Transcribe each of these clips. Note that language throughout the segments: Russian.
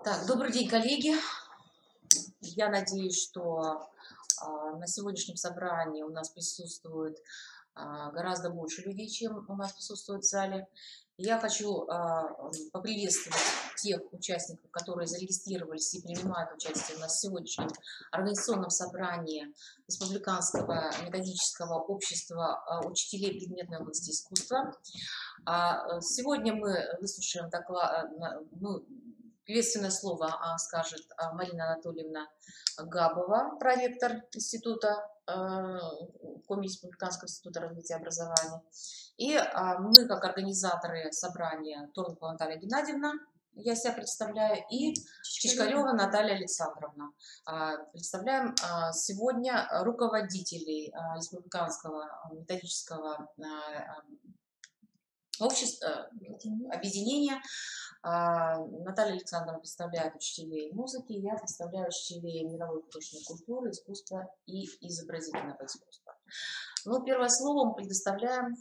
Так, добрый день, коллеги. Я надеюсь, что на сегодняшнем собрании у нас присутствует гораздо больше людей, чем у нас присутствует в зале. Я хочу поприветствовать тех участников, которые зарегистрировались и принимают участие у нас в сегодняшнем организационном собрании Республиканского методического общества учителей предметной области искусства. Сегодня мы выслушаем доклад, приветственное слово скажет Марина Анатольевна Габова, проректор института, Коми Республиканского института развития и образования. И мы, как организаторы собрания, Торнкова Наталья Геннадьевна, я себя представляю, и Чичкарева Наталья Александровна. Представляем сегодня руководителей Республиканского методического общества, объединения. Наталья Александровна представляет учителей музыки, я представляю учителей мировой художественной культуры, искусства и изобразительного искусства. Ну, первое слово мы предоставляем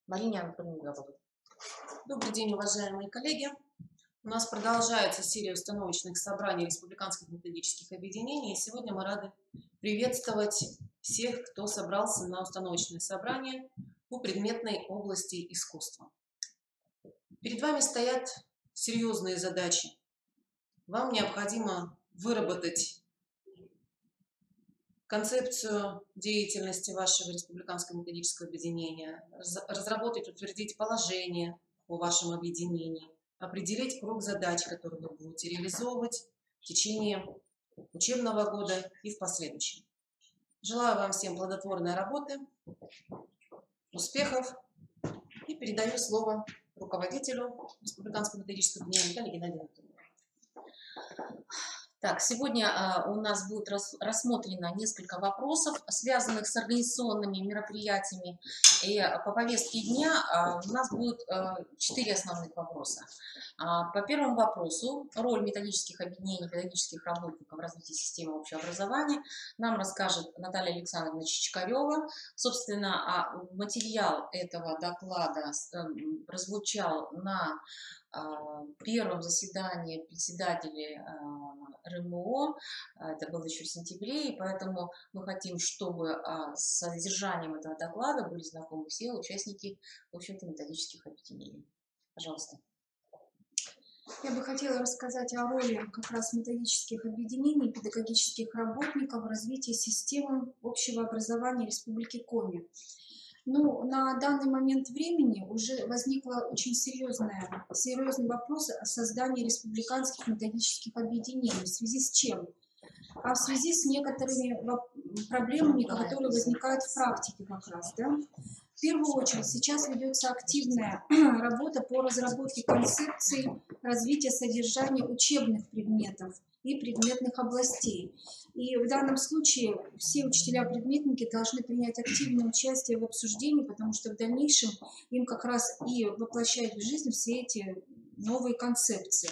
Марине Анатольевне Габовой. Добрый день, уважаемые коллеги. У нас продолжается серия установочных собраний республиканских методических объединений. И сегодня мы рады приветствовать всех, кто собрался на установочное собрание по предметной области искусства. Перед вами стоят серьезные задачи. Вам необходимо выработать концепцию деятельности вашего республиканского методического объединения, разработать, утвердить положение о вашем объединении, определить круг задач, которые вы будете реализовывать в течение учебного года и в последующем. Желаю вам всем плодотворной работы, успехов и передаю слово руководителю Республиканского методического объединения Наталье Геннадьевне. Так, сегодня у нас будет рассмотрено несколько вопросов, связанных с организационными мероприятиями. И по повестке дня у нас будет 4 основных вопроса. По первому вопросу, роль методических объединений, педагогических работников в развитии системы общего образования, нам расскажет Наталья Александровна Чичкарева. Собственно, материал этого доклада прозвучал на первом заседании председателей РМО, это было еще в сентябре, и поэтому мы хотим, чтобы с содержанием этого доклада были знакомы все участники, в общем-то, методических объединений. Пожалуйста. Я бы хотела рассказать о роли как раз методических объединений, педагогических работников в развитии системы общего образования Республики Коми. Ну, на данный момент времени уже возникла очень серьезный вопрос о создании республиканских методических объединений. В связи с чем? А в связи с некоторыми проблемами, которые возникают в практике как раз. Да? В первую очередь сейчас ведется активная работа по разработке концепции развития содержания учебных предметов и предметных областей. И в данном случае все учителя-предметники должны принять активное участие в обсуждении, потому что в дальнейшем им как раз и воплощать в жизнь все эти новые концепции.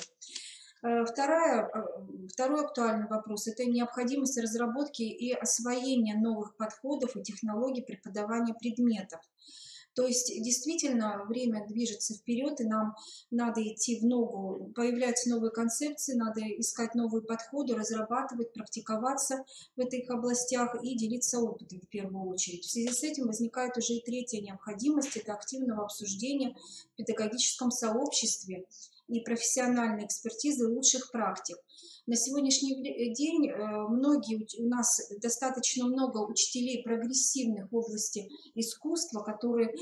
Второй актуальный вопрос – это необходимость разработки и освоения новых подходов и технологий преподавания предметов. То есть действительно время движется вперед, и нам надо идти в ногу, появляются новые концепции, надо искать новые подходы, разрабатывать, практиковаться в этих областях и делиться опытом в первую очередь. В связи с этим возникает уже и третья необходимость – это активного обсуждения в педагогическом сообществе и профессиональной экспертизы лучших практик. На сегодняшний день у нас достаточно много учителей прогрессивных в области искусства, которые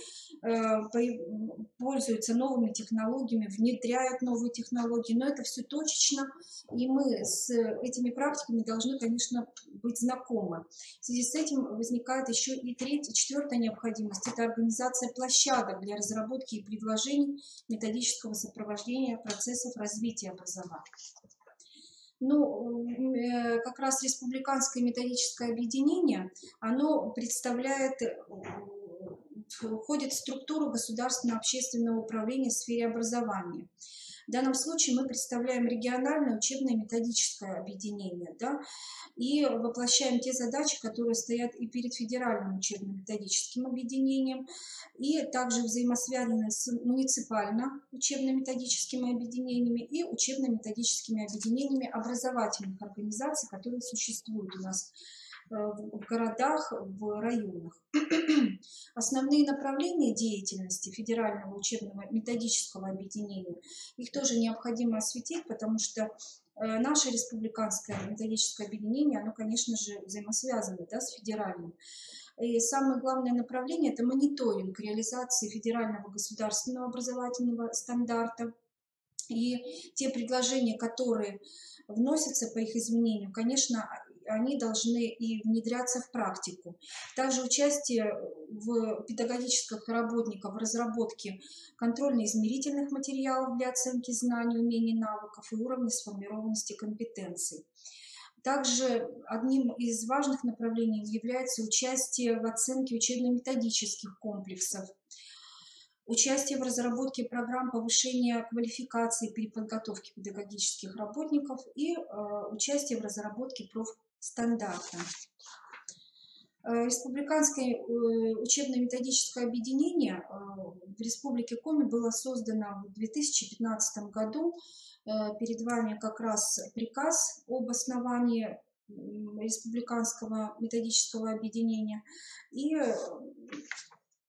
пользуются новыми технологиями, внедряют новые технологии, но это все точечно, и мы с этими практиками должны, конечно, быть знакомы. В связи с этим возникает еще и четвертая необходимость – это организация площадок для разработки и предложений методического сопровождения процессов развития образования. Ну, как раз республиканское методическое объединение, оно входит в структуру государственного общественного управления в сфере образования. В данном случае мы представляем региональное учебное методическое объединение, да, и воплощаем те задачи, которые стоят и перед федеральным учебно-методическим объединением, и также взаимосвязаны с муниципально учебно-методическими объединениями и учебно-методическими объединениями образовательных организаций, которые существуют у нас в городах, в районах. Основные направления деятельности федерального учебного методического объединения, их тоже необходимо осветить, потому что наше республиканское методическое объединение, оно, конечно же, взаимосвязано, да, с федеральным. И самое главное направление – это мониторинг реализации федерального государственного образовательного стандарта. И те предложения, которые вносятся по их изменению, конечно, они должны и внедряться в практику. Также участие в педагогических работников в разработке контрольно-измерительных материалов для оценки знаний, умений, навыков и уровня сформированности компетенций. Также одним из важных направлений является участие в оценке учебно-методических комплексов, участие в разработке программ повышения квалификации и переподготовки педагогических работников и участие в разработке профстандарта. Республиканское учебно-методическое объединение в Республике Коми было создано в 2015 году. Перед вами как раз приказ об основании Республиканского методического объединения. И,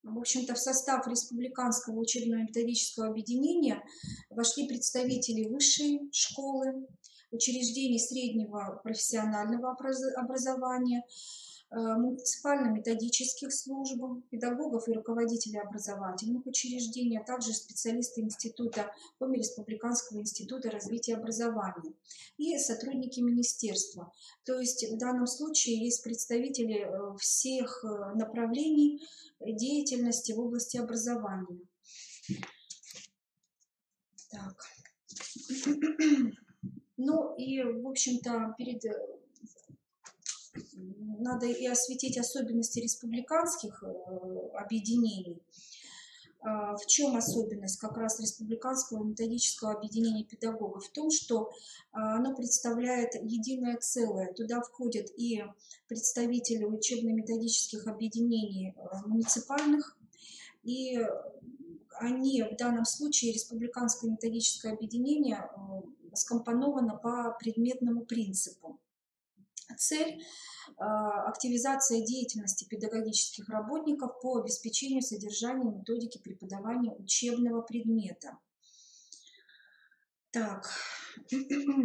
в общем-то, в состав Республиканского учебно-методического объединения вошли представители высшей школы, учреждений среднего профессионального образования, муниципально-методических служб, педагогов и руководителей образовательных учреждений, а также специалисты института, Коми Республиканского института развития образования и сотрудники министерства. То есть в данном случае есть представители всех направлений деятельности в области образования. Так. Ну и, в общем-то, надо и осветить особенности республиканских объединений. В чем особенность как раз республиканского методического объединения педагогов? В том, что оно представляет единое целое. Туда входят и представители учебно-методических объединений муниципальных, и они в данном случае, республиканское методическое объединение, скомпоновано по предметному принципу. Цель – активизация деятельности педагогических работников по обеспечению содержания и методики преподавания учебного предмета. Так,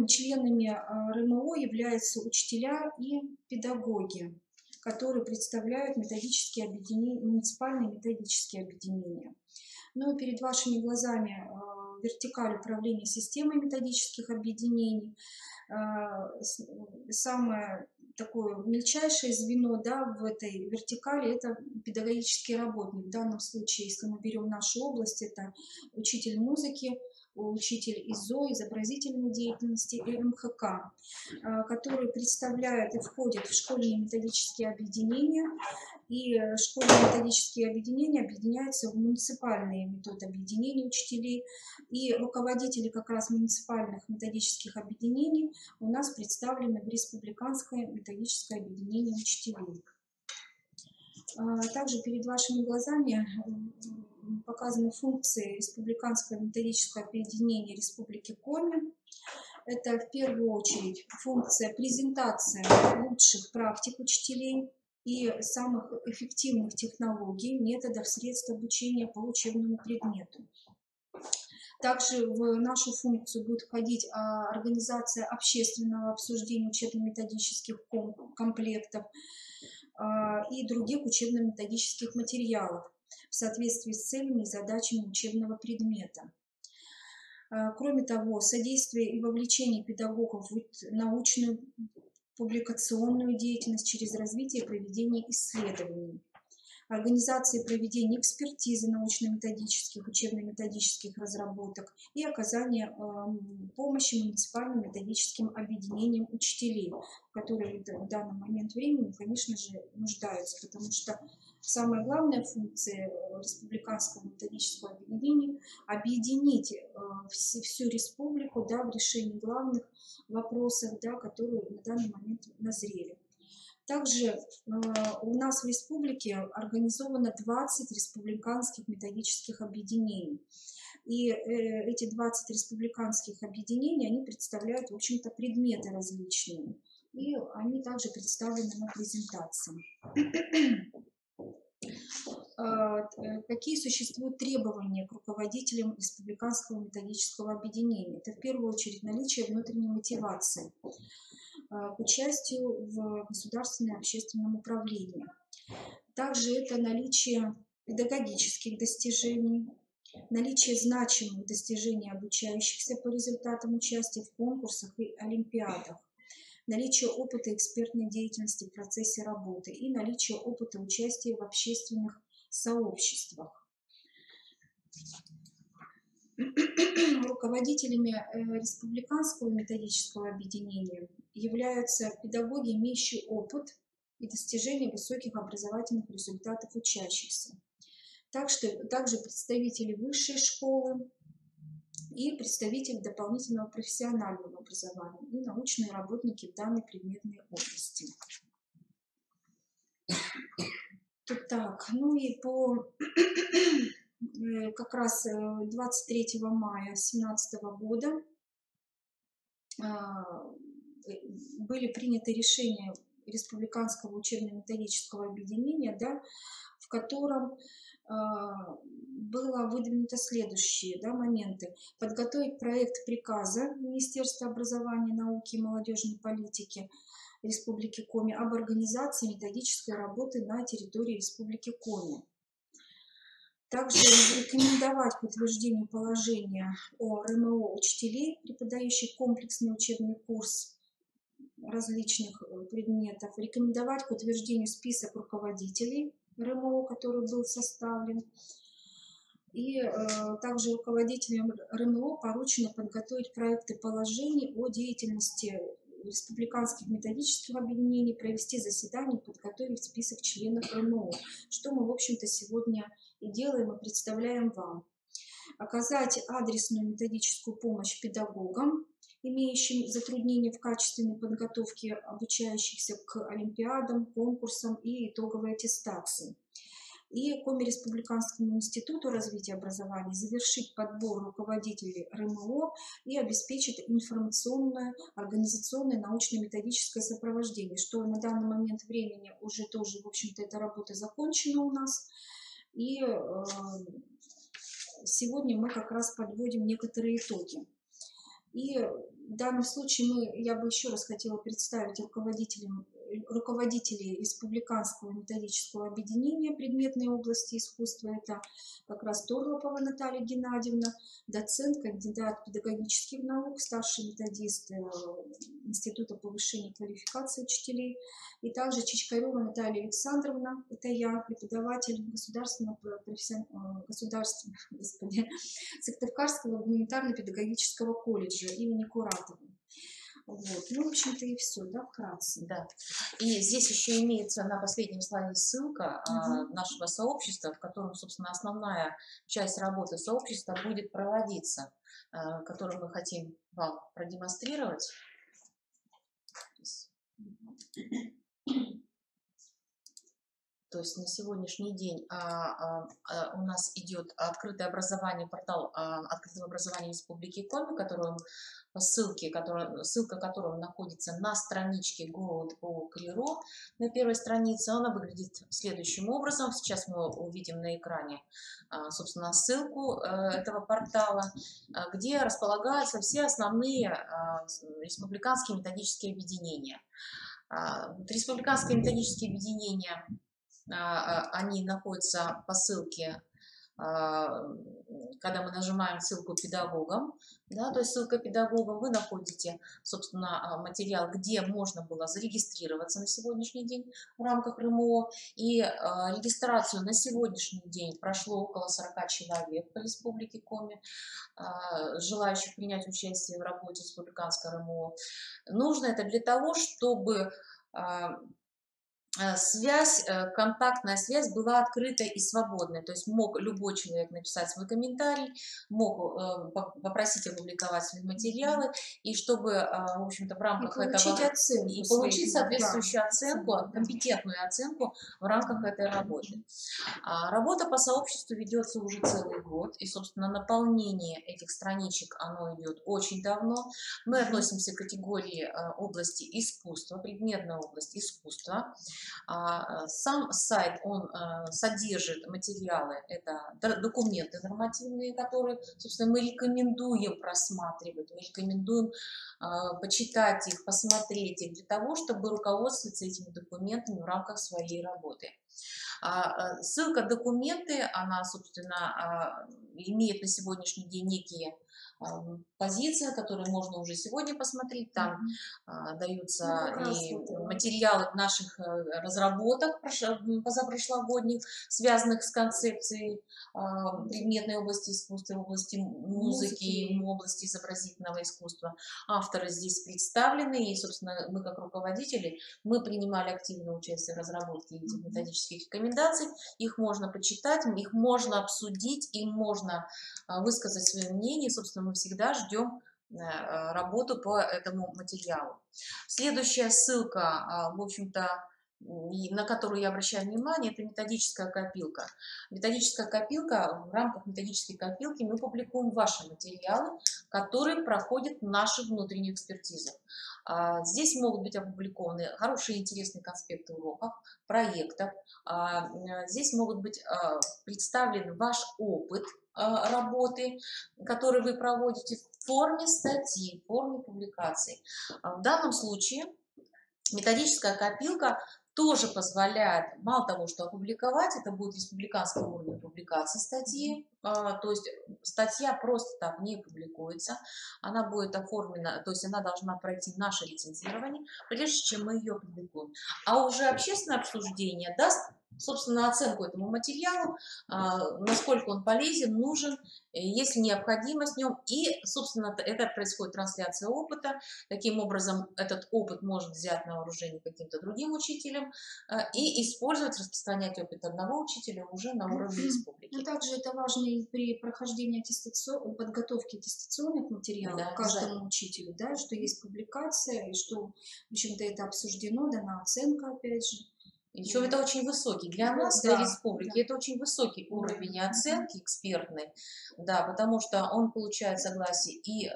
членами РМО являются учителя и педагоги, которые представляют методические объединения, муниципальные методические объединения. Но перед вашими глазами вертикаль управления системой методических объединений. Самое такое мельчайшее звено, да, в этой вертикали – это педагогический работник. В данном случае, если мы берем нашу область, это учитель музыки, учитель ИЗО, изобразительной деятельности и МХК, которые представляют и входят в школьные методические объединения. И школьные методические объединения объединяются в муниципальные методы объединения учителей. И руководители как раз муниципальных методических объединений у нас представлены в Республиканское методическое объединение учителей. Также перед вашими глазами показаны функции Республиканского методического объединения Республики Коми. Это в первую очередь функция презентации лучших практик учителей и самых эффективных технологий, методов, средств обучения по учебному предмету. Также в нашу функцию будет входить организация общественного обсуждения учебно-методических комплектов и других учебно-методических материалов в соответствии с целями и задачами учебного предмета. Кроме того, содействие и вовлечение педагогов в научную публикационную деятельность через развитие и проведение исследований, организации проведения экспертизы научно-методических, учебно-методических разработок и оказание помощи муниципальным методическим объединениям учителей, которые в данный момент времени, конечно же, нуждаются, потому что самая главная функция республиканского методического объединения — объединить всю республику, да, в решении главных вопросов, да, которые на данный момент назрели. Также у нас в республике организовано 20 республиканских методических объединений. И эти 20 республиканских объединений, они представляют, в общем-то, предметы различные. И они также представлены на презентации. Какие существуют требования к руководителям республиканского методического объединения? Это в первую очередь наличие внутренней мотивации к участию в государственном и общественном управлении. Также это наличие педагогических достижений, наличие значимых достижений обучающихся по результатам участия в конкурсах и олимпиадах, наличие опыта экспертной деятельности в процессе работы и наличие опыта участия в общественных сообществах. Руководителями республиканского методического объединения являются педагоги, имеющие опыт и достижение высоких образовательных результатов учащихся. Также представители высшей школы и представители дополнительного профессионального образования и научные работники в данной предметной области. Так, ну и по как раз 23 мая 2017 года были приняты решения Республиканского учебно-методического объединения, да, в котором было выдвинуто следующие, да, моменты. Подготовить проект приказа Министерства образования, науки и молодежной политики Республики Коми об организации методической работы на территории Республики Коми. Также рекомендовать к утверждению положения о РМО учителей, преподающих комплексный учебный курс различных предметов. Рекомендовать к утверждению список руководителей РМО, который был составлен. И также руководителям РМО поручено подготовить проекты положений о деятельности республиканских методических объединений, провести заседание, подготовить список членов РМО, что мы, в общем-то, сегодня и делаем, и представляем вам. Оказать адресную методическую помощь педагогам, имеющим затруднения в качественной подготовке обучающихся к олимпиадам, конкурсам и итоговой аттестации. И Коми республиканскому институту развития образования завершить подбор руководителей РМО и обеспечить информационное, организационное, научно-методическое сопровождение, что на данный момент времени уже тоже, в общем-то, эта работа закончена у нас. И сегодня мы как раз подводим некоторые итоги. И в данном случае я бы еще раз хотела представить руководителей Республиканского методического объединения предметной области искусства. Это как раз Торлопова Наталья Геннадьевна, доцент, кандидат педагогических наук, старший методист Института повышения квалификации учителей. И также Чичкарева Наталья Александровна, это я, преподаватель Сыктывкарского гуманитарно-педагогического колледжа имени Куратова. Вот. Ну, в общем-то, и все, да, вкратце. Да. И здесь еще имеется на последнем слайде ссылка нашего сообщества, в котором, собственно, основная часть работы сообщества будет проводиться, которую мы хотим вам продемонстрировать. То есть на сегодняшний день у нас идет открытое образование, портал открытого образования Республики Коми, ссылка которого находится на страничке go.ru на первой странице. Она выглядит следующим образом. Сейчас мы увидим на экране, собственно, ссылку этого портала, где располагаются все основные республиканские методические объединения. Республиканские методические объединения, они находятся по ссылке, когда мы нажимаем ссылку педагогам, да, то есть ссылка педагогам, вы находите, собственно, материал, где можно было зарегистрироваться на сегодняшний день в рамках РМО. И регистрацию на сегодняшний день прошло около 40 человек по Республике Коми, желающих принять участие в работе республиканской РМО. Нужно это для того, чтобы связь, контактная связь была открытая и свободная, то есть мог любой человек написать свой комментарий, мог попросить опубликовать свои материалы, и чтобы, в общем-то, в И рамках получить этого оценку и своей, получить да, соответствующую оценку, оценку, да. компетентную оценку в рамках этой работы. Работа по сообществу ведется уже целый год, и, собственно, наполнение этих страничек, оно идет очень давно. Мы относимся к категории области искусства, предметная область искусства. Сам сайт, он содержит материалы, это документы нормативные, которые, собственно, мы рекомендуем просматривать, мы рекомендуем почитать их, посмотреть их для того, чтобы руководствоваться этими документами в рамках своей работы. Ссылка «Документы», она, собственно, имеет на сегодняшний день некие позиции, которые можно уже сегодня посмотреть. Там даются и материалы наших разработок позапрошлогодних, связанных с концепцией предметной области искусства, в области музыки, в области изобразительного искусства. Авторы здесь представлены, и, собственно, мы как руководители, мы принимали активное участие в разработке этих методических рекомендаций. Их можно почитать, их можно обсудить, им можно высказать свое мнение. Собственно, мы всегда ждем работу по этому материалу. Следующая ссылка, в общем-то, на которую я обращаю внимание, это методическая копилка. Методическая копилка, в рамках методической копилки мы публикуем ваши материалы, которые проходят нашу внутреннюю экспертизу. Здесь могут быть опубликованы хорошие интересные конспекты уроков, проектов. Здесь могут быть представлен ваш опыт работы, который вы проводите в форме статьи, в форме публикаций. В данном случае методическая копилка тоже позволяет, мало того, что опубликовать, это будет республиканский уровень публикации статьи, то есть статья просто так не публикуется, она будет оформлена, то есть она должна пройти наше лицензирование, прежде чем мы ее публикуем. А уже общественное обсуждение даст, собственно, оценку этому материалу, насколько он полезен, нужен, есть ли необходимость в нем, и, собственно, это происходит трансляция опыта. Таким образом, этот опыт может взять на вооружение каким-то другим учителем и использовать, распространять опыт одного учителя уже на уровне республики. Но также это важно и при прохождении подготовки аттестационных материалов, Да, каждому учителю, да, что есть публикация, и что, в общем-то, это обсуждено, дана оценка, опять же. Причем это очень высокий для нас, для республики, это очень высокий уровень оценки экспертной, да, потому что он получает согласие и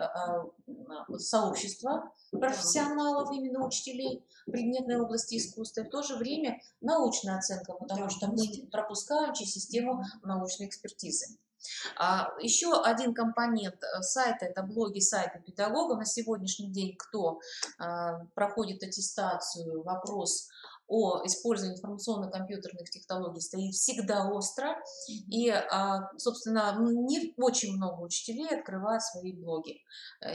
сообщества профессионалов, именно учителей предметной области искусства, и в то же время научная оценка, потому что мы пропускаем через систему научной экспертизы. Еще один компонент сайта – это блоги сайта педагога. На сегодняшний день, кто проходит аттестацию, вопрос о использовании информационно-компьютерных технологий стоит всегда остро. И, собственно, не очень много учителей открывают свои блоги,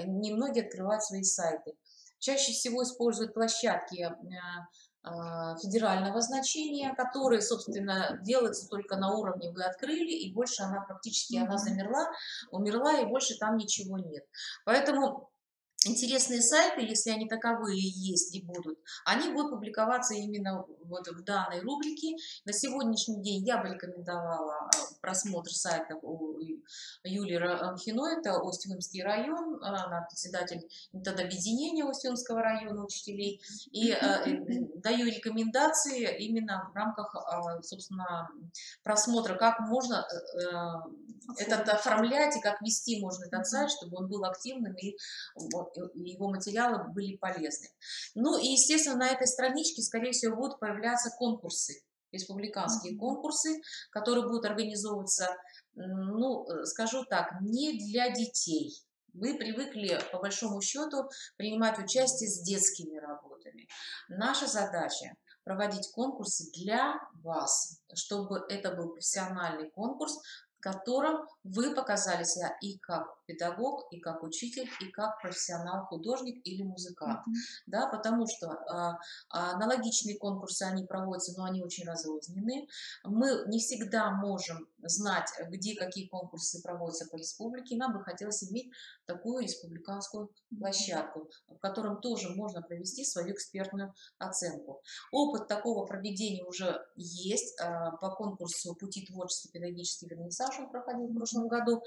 немногие открывают свои сайты. Чаще всего используют площадки федерального значения, которые, собственно, делаются только на уровне «вы открыли», и больше она практически она замерла, умерла, и больше там ничего нет. Поэтому интересные сайты, если они таковые есть и будут, они будут публиковаться именно вот в данной рубрике. На сегодняшний день я бы рекомендовала просмотр сайта у Юлии Рамхиной, это Устюгский район, она председатель методообъединения Устюгского района учителей, и даю рекомендации именно в рамках, собственно, просмотра, как можно это оформлять и как вести можно этот сайт, чтобы он был активным и его материалы были полезны. Ну и, естественно, на этой страничке, скорее всего, будут появляться конкурсы, республиканские конкурсы, которые будут организовываться, ну, скажу так, не для детей. Вы привыкли, по большому счету, принимать участие с детскими работами. Наша задача – проводить конкурсы для вас, чтобы это был профессиональный конкурс, в котором вы показали себя и как педагог, и как учитель, и как профессионал, художник или музыкант. Да, потому что аналогичные конкурсы, они проводятся, но они очень разрознены. Мы не всегда можем знать, где какие конкурсы проводятся по республике, нам бы хотелось иметь такую республиканскую площадку, в котором тоже можно провести свою экспертную оценку. Опыт такого проведения уже есть по конкурсу «Пути творчества. Педагогический вернисаж», он проходил в прошлом году.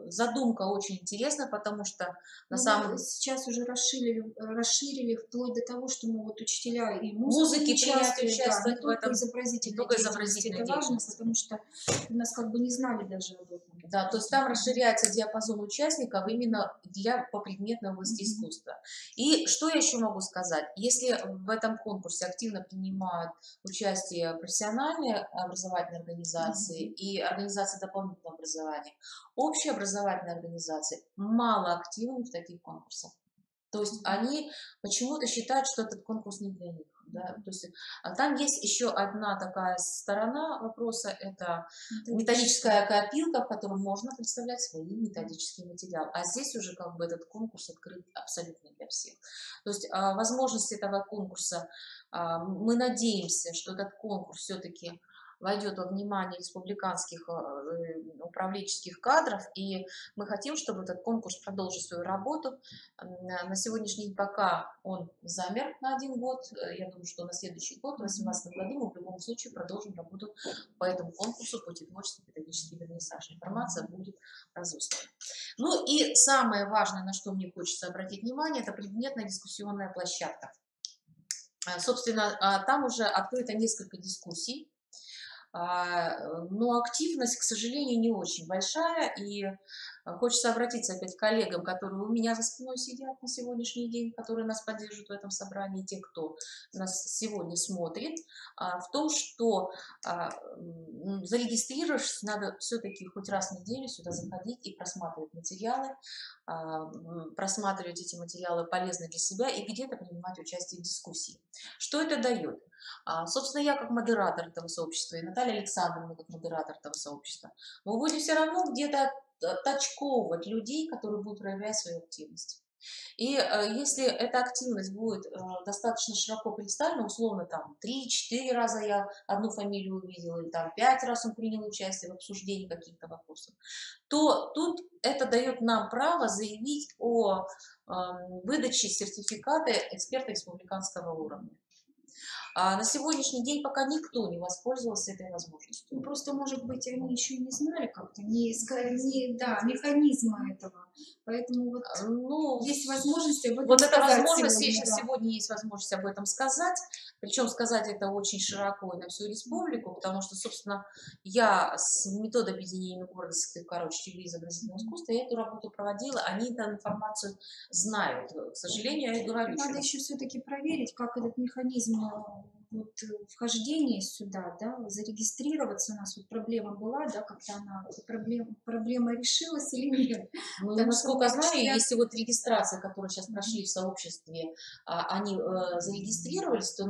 Задумка очень интересна, потому что на самом сейчас уже расширили вплоть до того, что могут учителя и музыки участвовать, да, не в только этом, изобразительной деятельности. Это важно, потому что у нас как бы не знали даже об этом. Да, то есть там расширяется диапазон участников именно по предметной области искусства. И что я еще могу сказать? Если в этом конкурсе активно принимают участие профессиональные образовательные организации и организации дополнительного образования, общеобразовательные организации мало активны в таких конкурсах. То есть они почему-то считают, что этот конкурс не для них. Да? То есть, там есть еще одна такая сторона вопроса, это методическая копилка, в которой можно представлять свои методические материалы. А здесь уже как бы этот конкурс открыт абсолютно для всех. То есть возможность этого конкурса, мы надеемся, что этот конкурс все-таки войдет во внимание республиканских управленческих кадров, и мы хотим, чтобы этот конкурс продолжил свою работу. На сегодняшний день пока он замер на 1 год. Я думаю, что на следующий год, в 2018 году, мы в любом случае продолжим работу по этому конкурсу «Пути творчества. Педагогический вернисаж». Информация будет разослана. Ну и самое важное, на что мне хочется обратить внимание, это предметная дискуссионная площадка. Собственно, там уже открыто несколько дискуссий. Но активность, к сожалению, не очень большая, и хочется обратиться опять к коллегам, которые у меня за спиной сидят на сегодняшний день, которые нас поддерживают в этом собрании, те, кто нас сегодня смотрит, в том, что зарегистрировавшись, надо все-таки хоть раз в неделю сюда заходить и просматривать материалы, просматривать эти материалы полезны для себя и где-то принимать участие в дискуссии. Что это дает? Собственно, я как модератор этого сообщества и Наталья Александровна как модератор этого сообщества, мы будем все равно где-то оточковывать людей, которые будут проявлять свою активность. И если эта активность будет достаточно широко представлена, условно там 3-4 раза я одну фамилию увидела, или там 5 раз он принял участие в обсуждении каких-то вопросов, то тут это дает нам право заявить о выдаче сертификата эксперта республиканского уровня. На сегодняшний день пока никто не воспользовался этой возможностью. Ну, просто, может быть, они еще не знали как-то, механизма этого. Поэтому вот есть возможность об этом вот эта сказать возможность, сегодня, сегодня есть возможность об этом сказать. Причем сказать это очень широко и на всю республику, потому что, собственно, я с методом объединения города Сыктывкара учителей изобразительного искусства, я эту работу проводила, они эту информацию знают. К сожалению, я и говорю. Надо еще все-таки проверить, как этот механизм вот, вхождения сюда, да, зарегистрироваться. У нас вот проблема была, да, как-то она, проблема решилась или нет. Ну, насколько знаю, если вот регистрация, которые сейчас прошли в сообществе, они зарегистрировались, то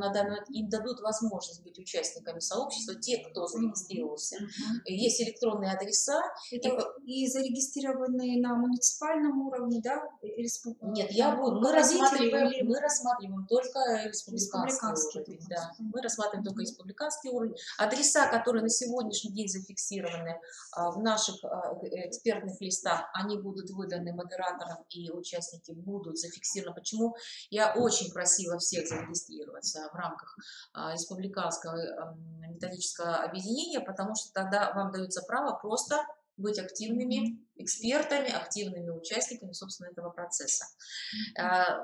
им дадут возможность быть участниками сообщества, те, кто зарегистрировался. Есть электронные адреса. И зарегистрированные на муниципальном уровне, да? Нет, мы рассматриваем только республиканский уровень. Да. Мы рассматриваем только республиканский уровень. Адреса, которые на сегодняшний день зафиксированы в наших экспертных листах, они будут выданы модераторам, и участники будут зафиксированы. Почему я очень просила всех зарегистрироваться в рамках республиканского методического объединения, потому что тогда вам дается право просто быть активными экспертами, активными участниками, собственно, этого процесса.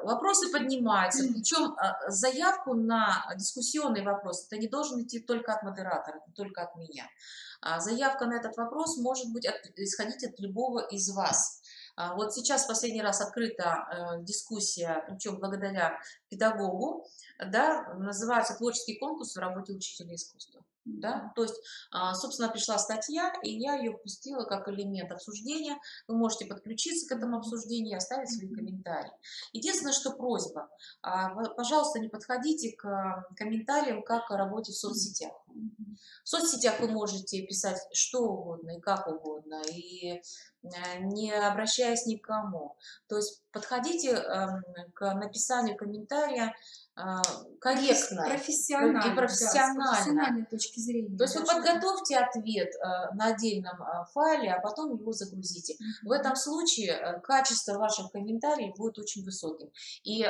Вопросы поднимаются, причем заявку на дискуссионный вопрос, это не должен идти только от модератора, только от меня. Заявка на этот вопрос может быть исходить от любого из вас. Вот сейчас в последний раз открыта дискуссия, причем благодаря педагогу, да, называется «Творческий конкурс в работе учителя искусства». Да? То есть, собственно, пришла статья, и я ее пустила как элемент обсуждения. Вы можете подключиться к этому обсуждению и оставить свои комментарии. Единственное, что просьба, пожалуйста, не подходите к комментариям как о работе в соцсетях. В соцсетях вы можете писать что угодно и как угодно, и не обращаясь ни к кому. То есть подходите к написанию комментария корректно профессионально, и профессионально. точки зрения. То есть вы даже. подготовьте ответ на отдельном файле, а потом его загрузите. В этом случае качество ваших комментариев будет очень высоким. И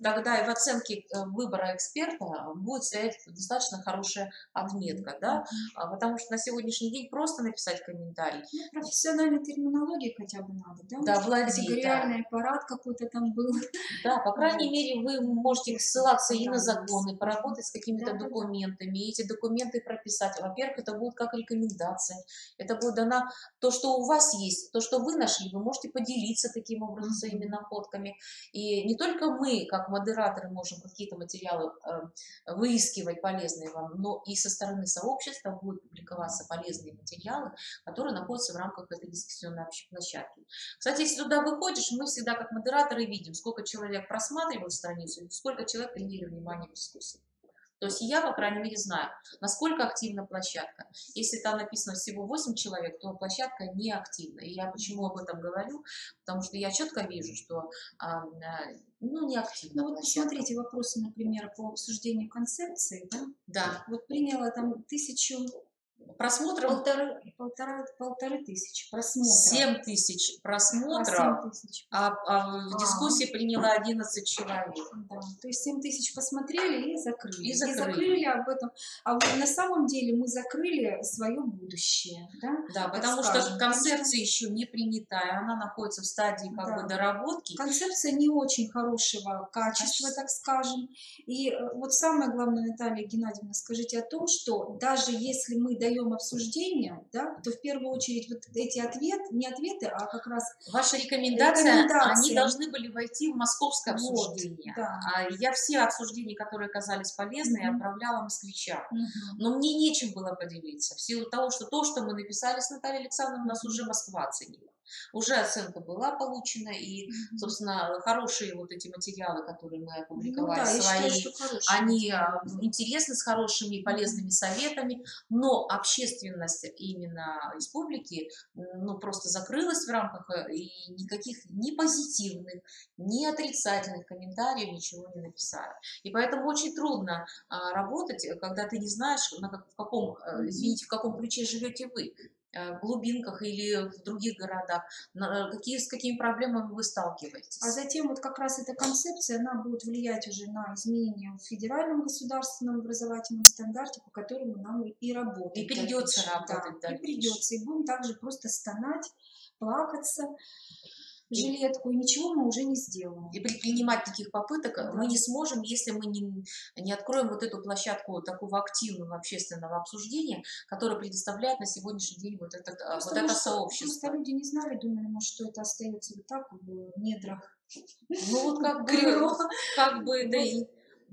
тогда и в оценке выбора эксперта будет стоять достаточно хорошая отметка, да? Потому что на сегодняшний день просто написать комментарий. Ну, профессиональной терминологии хотя бы надо, да? Да, владеть, Категориальный аппарат какой-то там был. Да, по крайней мере, вы можете ссылаться и на понравилось. законы, поработать с какими-то Да-да-да. документами, и эти документы прописать. Во-первых, это будет как рекомендация, это будет дано то, что у вас есть, то, что вы нашли, вы можете поделиться таким образом своими находками. И не только мы, как модераторы, можем какие-то материалы выискивать полезные вам, но и со стороны сообщества будут публиковаться полезные материалы, которые находятся в рамках этой дискуссионной общей площадки. Кстати, если туда выходишь, мы всегда как модераторы видим, сколько человек просматривал страницу и сколько человек приняли внимание в дискуссии. То есть я, по крайней мере, знаю, насколько активна площадка. Если там написано всего 8 человек, то площадка не активна. И я почему об этом говорю? Потому что я четко вижу, что ну, не активна Ну вот площадка. посмотрите вопросы, например, по обсуждению концепции, да? Да. Вот приняло там 1000, Просмотров 1500 просмотров. 7000 просмотров, 7000. а в дискуссии приняло 11 человек. Да, то есть 7000 посмотрели и закрыли. И закрыли. закрыли об этом. А вот на самом деле мы закрыли свое будущее. Да, Да, так потому скажем. что концепция еще не принятая, она находится в стадии как Да. бы доработки. Концепция не очень хорошего качества, так скажем. И вот самое главное, Наталья Геннадьевна, скажите о том, что даже если мы даем обсуждение, да, то в первую очередь вот эти ответы, не ответы, а как раз Ваши рекомендации, рекомендации. они должны были войти в московское Вот, обсуждение. да. Я все обсуждения, которые казались полезными, отправляла москвичам. Мгм. Но мне нечем было поделиться, в силу того, что то, что мы написали с Натальей Александровной, у нас уже Москва оценила. Уже оценка была получена, и, собственно, хорошие вот эти материалы, которые мы опубликовали, Ну да, я считаю, свои, что хорошие они материалы. интересны, с хорошими и полезными советами, но общественность именно республики, ну, просто закрылась в рамках, и никаких ни позитивных, ни отрицательных комментариев ничего не написали. И поэтому очень трудно работать, когда ты не знаешь, в каком, извините, в каком ключе живете вы, в глубинках или в других городах, с какими проблемами вы сталкиваетесь. А затем вот как раз эта концепция, она будет влиять уже на изменения в федеральном государственном образовательном стандарте, по которому нам и работать. И придется работать да, дальше. и придется. И будем также просто стонать, плакаться, жилетку, и ничего мы уже не сделаем. И предпринимать таких попыток Да. мы не сможем, если мы не откроем вот эту площадку такого активного общественного обсуждения, которое предоставляет на сегодняшний день вот это сообщество. Просто люди не знали, думали, может, что это остается вот так в недрах. Ну вот как бы, да и...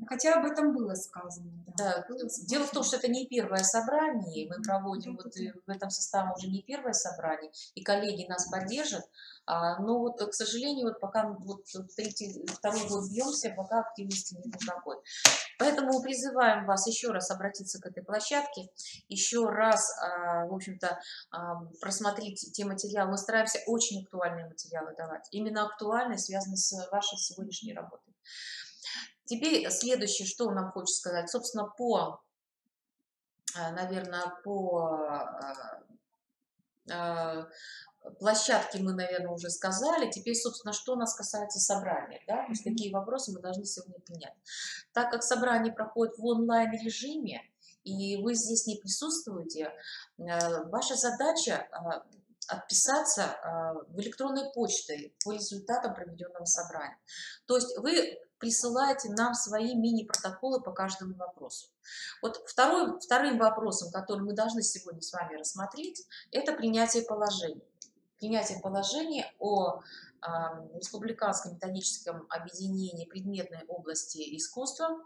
Хотя об этом было сказано. Да. Было сказано. Дело в том, что это не первое собрание, мы проводим Да, вот да. в этом составе уже не первое собрание, и коллеги нас поддержат, но вот, к сожалению, вот пока вот второй год бьемся, пока активности нет никакой. Поэтому мы призываем вас еще раз обратиться к этой площадке, еще раз, в общем-то, просмотреть те материалы. Мы стараемся очень актуальные материалы давать, именно актуальные, связанные с вашей сегодняшней работой. Теперь следующее, что нам хочется сказать, собственно, наверное, по площадке мы, наверное, уже сказали. Теперь, собственно, что нас касается собрания, да, то есть какие вопросы мы должны сегодня принять. Так как собрание проходит в онлайн-режиме, и вы здесь не присутствуете, ваша задача отписаться в электронной почтой по результатам проведенного собрания. То есть вы присылаете нам свои мини-протоколы по каждому вопросу. Вот вторым вопросом, который мы должны сегодня с вами рассмотреть, это принятие положений. Принятие положения о Республиканском методическом объединении предметной области искусства.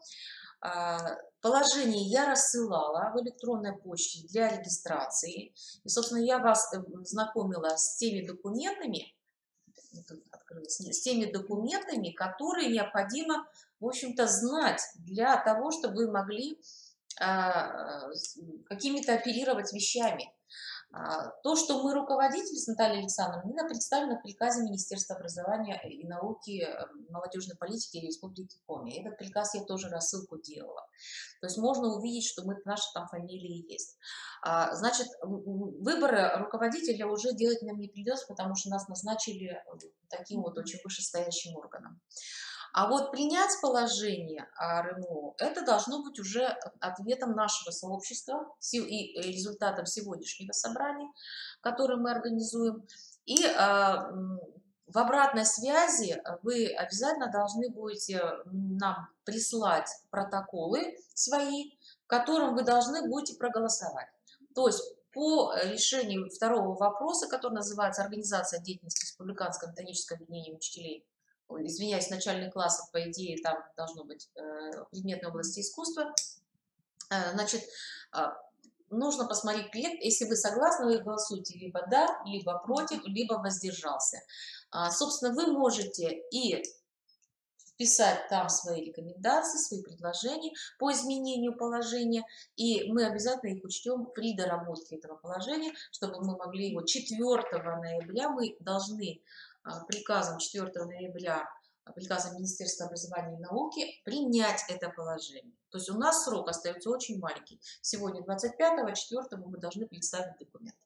Положение я рассылала в электронной почте для регистрации. И, собственно, я вас знакомила с теми документами, которые необходимо, в общем-то, знать для того, чтобы вы могли какими-то оперировать вещами. То, что мы руководители с Натальей Александровной, мы представлены в приказе Министерства образования и науки, молодежной политики Республики Коми. Этот приказ я тоже рассылку делала. То есть можно увидеть, что наши там фамилии есть. Значит, выборы руководителя уже делать нам не придется, потому что нас назначили таким вот очень вышестоящим органом. А вот принять положение РМО, это должно быть уже ответом нашего сообщества и результатом сегодняшнего собрания, которое мы организуем. И в обратной связи вы обязательно должны будете нам прислать протоколы свои, в котором вы должны будете проголосовать. То есть по решению второго вопроса, который называется «Организация деятельности Республиканского методического объединения учителей», извиняюсь, начальных классов, по идее, там должно быть предметной области искусства, значит, нужно посмотреть проект, если вы согласны, вы голосуете либо да, либо против, либо воздержался. Собственно, вы можете и вписать там свои рекомендации, свои предложения по изменению положения, и мы обязательно их учтем при доработке этого положения, чтобы мы могли его 4 ноября, мы должны приказом 4 ноября, приказом Министерства образования и науки принять это положение. То есть у нас срок остается очень маленький. Сегодня 25-го, 4-го мы должны представить документ.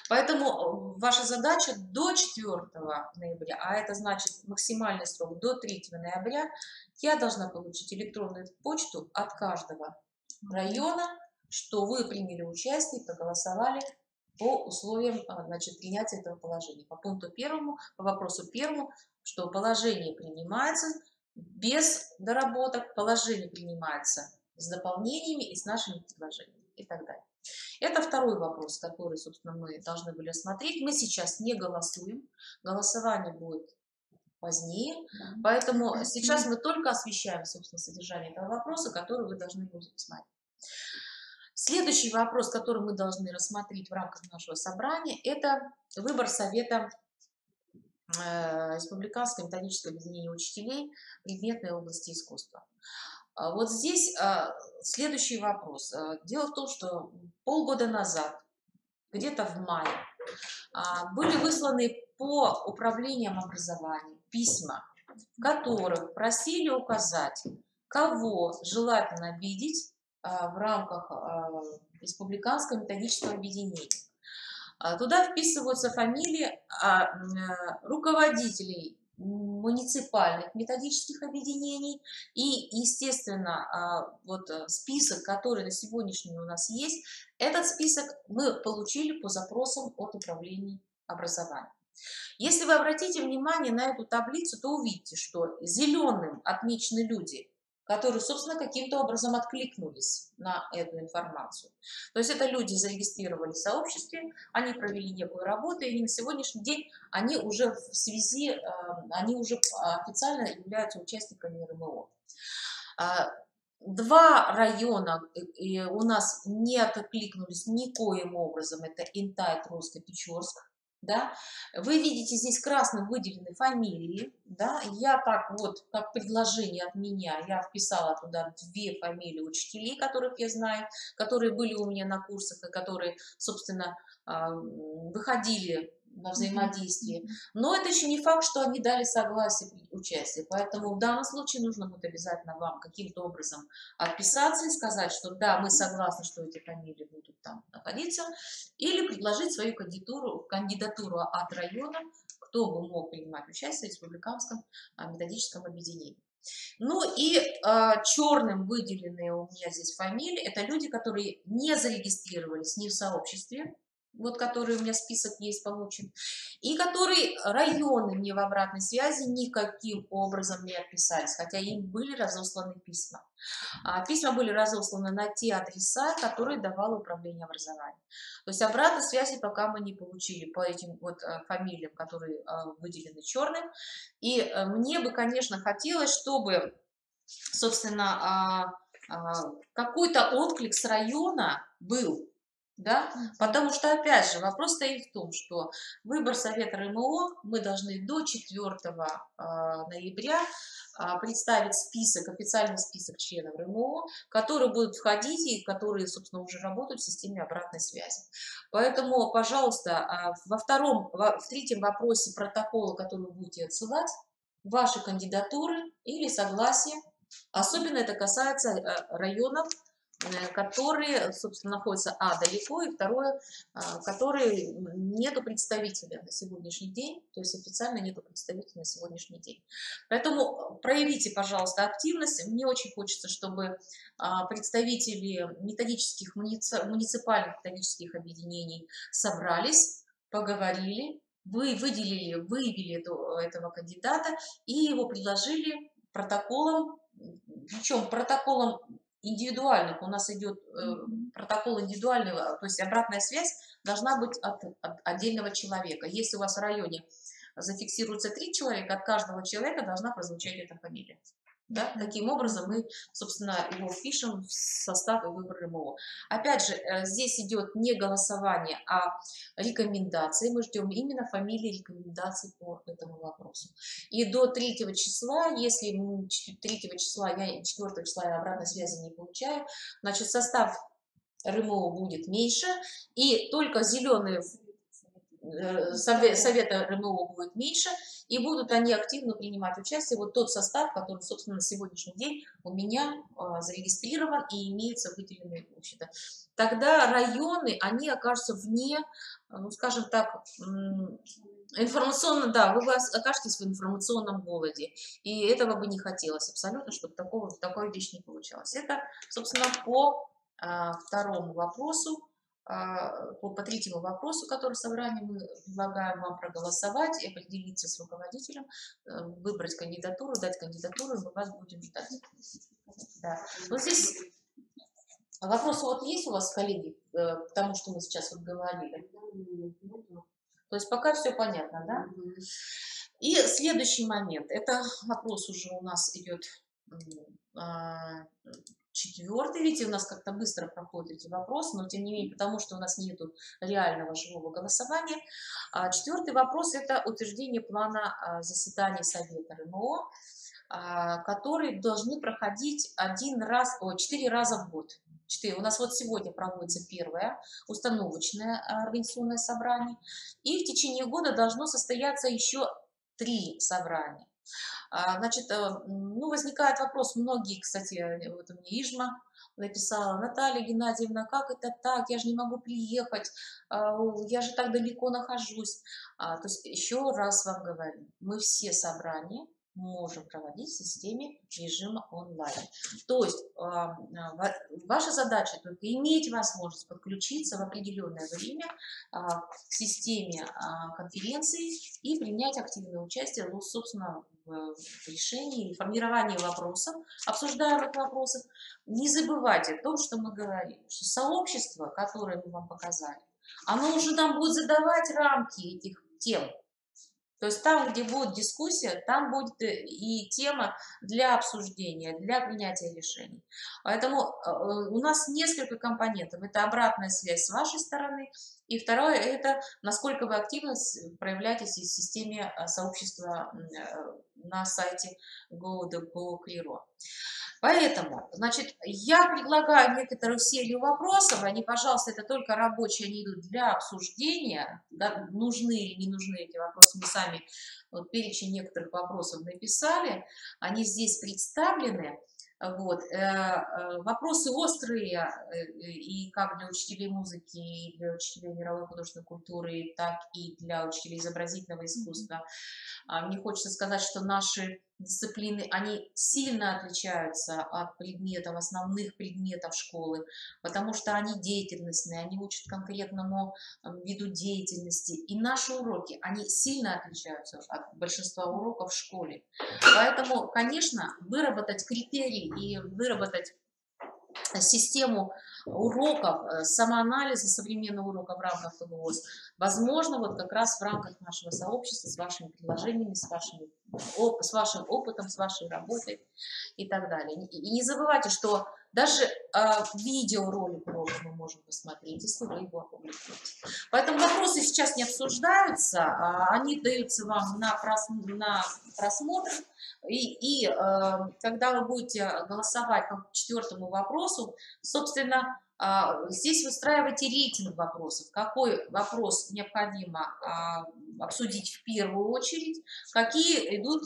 Поэтому ваша задача до 4 ноября, а это значит максимальный срок до 3 ноября, я должна получить электронную почту от каждого района, что вы приняли участие, проголосовали по условиям, значит, принятия этого положения. По пункту 1, по вопросу 1, что положение принимается без доработок, положение принимается с дополнениями и с нашими предложениями и так далее. Это второй вопрос, который, собственно, мы должны были рассмотреть. Мы сейчас не голосуем, голосование будет позднее, поэтому сейчас мы только освещаем, собственно, содержание этого вопроса, который вы должны будете посмотреть. Следующий вопрос, который мы должны рассмотреть в рамках нашего собрания, это выбор Совета Республиканского методического объединения учителей предметной области искусства. Вот здесь следующий вопрос. Дело в том, что полгода назад, где-то в мае, были высланы по управлениям образования письма, в которых просили указать, кого желательно видеть в рамках Республиканского методического объединения. Туда вписываются фамилии руководителей муниципальных методических объединений и, естественно, вот список, который на сегодняшний день у нас есть, этот список мы получили по запросам от управления образования. Если вы обратите внимание на эту таблицу, то увидите, что зеленым отмечены люди, которые, собственно, каким-то образом откликнулись на эту информацию. То есть это люди зарегистрировались в сообществе, они провели некую работу, и на сегодняшний день они уже в связи, они уже официально являются участниками РМО. 2 района у нас не откликнулись никоим образом, это Интай, Троицк и Печорск. Да? Вы видите здесь красным выделены фамилии, да? Я так вот, как предложение от меня, я вписала туда 2 фамилии учителей, которых я знаю, которые были у меня на курсах и которые, собственно, выходили на взаимодействие. Но это еще не факт, что они дали согласие при участии. Поэтому в данном случае нужно будет обязательно вам каким-то образом отписаться и сказать, что да, мы согласны, что эти фамилии будут там находиться, или предложить свою кандидатуру от района, кто бы мог принимать участие в Республиканском методическом объединении. Ну и черным выделенные у меня здесь фамилии, это люди, которые не зарегистрировались ни в сообществе, вот который у меня список есть получен, и которые районы мне в обратной связи никаким образом не отписались, хотя им были разосланы письма. Письма были разосланы на те адреса, которые давало управление образованием. То есть обратной связи пока мы не получили по этим вот фамилиям, которые выделены черным. И мне бы, конечно, хотелось, чтобы, собственно, какой-то отклик с района был. Да? Потому что, опять же, вопрос стоит в том, что выбор Совета РМО мы должны до 4 ноября представить список, официальный список членов РМО, которые будут входить и которые, собственно, уже работают в системе обратной связи. Поэтому, пожалуйста, в третьем вопросе протокола, который вы будете отсылать, ваши кандидатуры или согласие, особенно это касается районов, которые, собственно, находятся, далеко, и второе, которые нету представителя на сегодняшний день, то есть официально нету представителя на сегодняшний день. Поэтому проявите, пожалуйста, активность. Мне очень хочется, чтобы представители методических, муниципальных методических объединений собрались, поговорили, выявили этого кандидата и его предложили протоколом, причем протоколом индивидуальных. У нас идет протокол индивидуального, то есть обратная связь должна быть от отдельного человека. Если у вас в районе зафиксируется 3 человека, от каждого человека должна прозвучать эта фамилия. Да? Таким образом мы, собственно, его впишем в состав и выбор РМО. Опять же, здесь идет не голосование, а рекомендации. Мы ждем именно фамилии рекомендаций по этому вопросу. И до 3 числа, если 3 числа, 4 числа я обратной связи не получаю, значит, состав РМО будет меньше, и только зеленые совета РМО будет меньше, и будут они активно принимать участие. Вот тот состав, который, собственно, на сегодняшний день у меня зарегистрирован и имеется выделенные площади. Тогда районы, они окажутся вне, ну, скажем так, информационно, да, вы окажетесь в информационном голоде. И этого бы не хотелось абсолютно, чтобы такой вещь не получалось. Это, собственно, по второму вопросу. По третьему вопросу, который в собрании мы предлагаем вам проголосовать и определиться с руководителем, выбрать кандидатуру, дать кандидатуру, и мы вас будем ждать. Да. Вот здесь вопросы вот есть у вас, коллеги, к тому, что мы сейчас вот говорили? То есть пока все понятно, да? И следующий момент, это вопрос уже у нас идет 4-й, видите, у нас как-то быстро проходят эти вопросы, но тем не менее, потому что у нас нет реального живого голосования. 4-й вопрос – это утверждение плана заседаний Совета РМО, которые должны проходить 4 раза в год. У нас вот сегодня проводится первое установочное организационное собрание, и в течение года должно состояться еще 3 собрания. Значит, ну, возникает вопрос, многие, кстати, вот у меня Ижма написала: Наталья Геннадьевна, как это так, я же не могу приехать, я же так далеко нахожусь. То есть еще раз вам говорю, мы все собрания можем проводить в системе режима онлайн. То есть ваша задача только иметь возможность подключиться в определенное время к системе конференции и принять активное участие, ну, собственно, в решении и формировании вопросов, обсуждаемых вопросов. Не забывайте о том, что мы говорили, что сообщество, которое мы вам показали, оно уже нам будет задавать рамки этих тем. То есть там, где будет дискуссия, там будет и тема для обсуждения, для принятия решений. Поэтому у нас несколько компонентов. Это обратная связь с вашей стороны. И второе, это насколько вы активно проявляетесь в системе сообщества на сайте go.go.clearo. Поэтому, значит, я предлагаю некоторую серию вопросов, они, пожалуйста, это только рабочие, они идут для обсуждения, да, нужны или не нужны эти вопросы, мы сами вот, перечень некоторых вопросов написали, они здесь представлены. Вот. Вопросы острые, и как для учителей музыки, и для учителей мировой художественной культуры, так и для учителей изобразительного искусства. Мне хочется сказать, что наши дисциплины, они сильно отличаются от предметов, основных предметов школы, потому что они деятельностные, они учат конкретному виду деятельности. И наши уроки, они сильно отличаются от большинства уроков в школе. Поэтому, конечно, выработать критерии и выработать систему уроков, самоанализа современного урока в рамках ФГОС, возможно, вот как раз в рамках нашего сообщества, с вашими предложениями, с вашим опытом, с вашей работой и так далее. И не забывайте, что Даже видеоролик уроков мы можем посмотреть, если вы его опубликуете. Поэтому вопросы сейчас не обсуждаются, они даются вам на просмотр. И когда вы будете голосовать по 4-му вопросу, собственно, здесь выстраивайте рейтинг вопросов. Какой вопрос необходимо обсудить в первую очередь, какие идут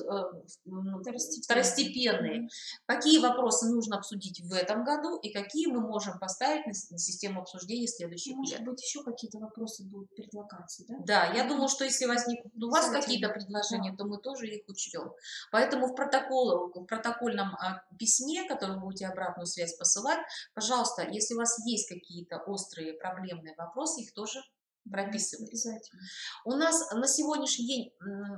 второстепенные, какие вопросы нужно обсудить в этом году и какие мы можем поставить на систему обсуждения следующих лет. Может быть, еще какие-то вопросы будут предлагаться, да? Да, я думаю, что если возникнут у вас какие-то предложения, то мы тоже их учтем. Поэтому в протокольном письме, которое вы будете обратную связь посылать, пожалуйста, если у вас есть какие-то острые проблемные вопросы, их тоже прописывайте. Обязательно. У нас на сегодняшний день,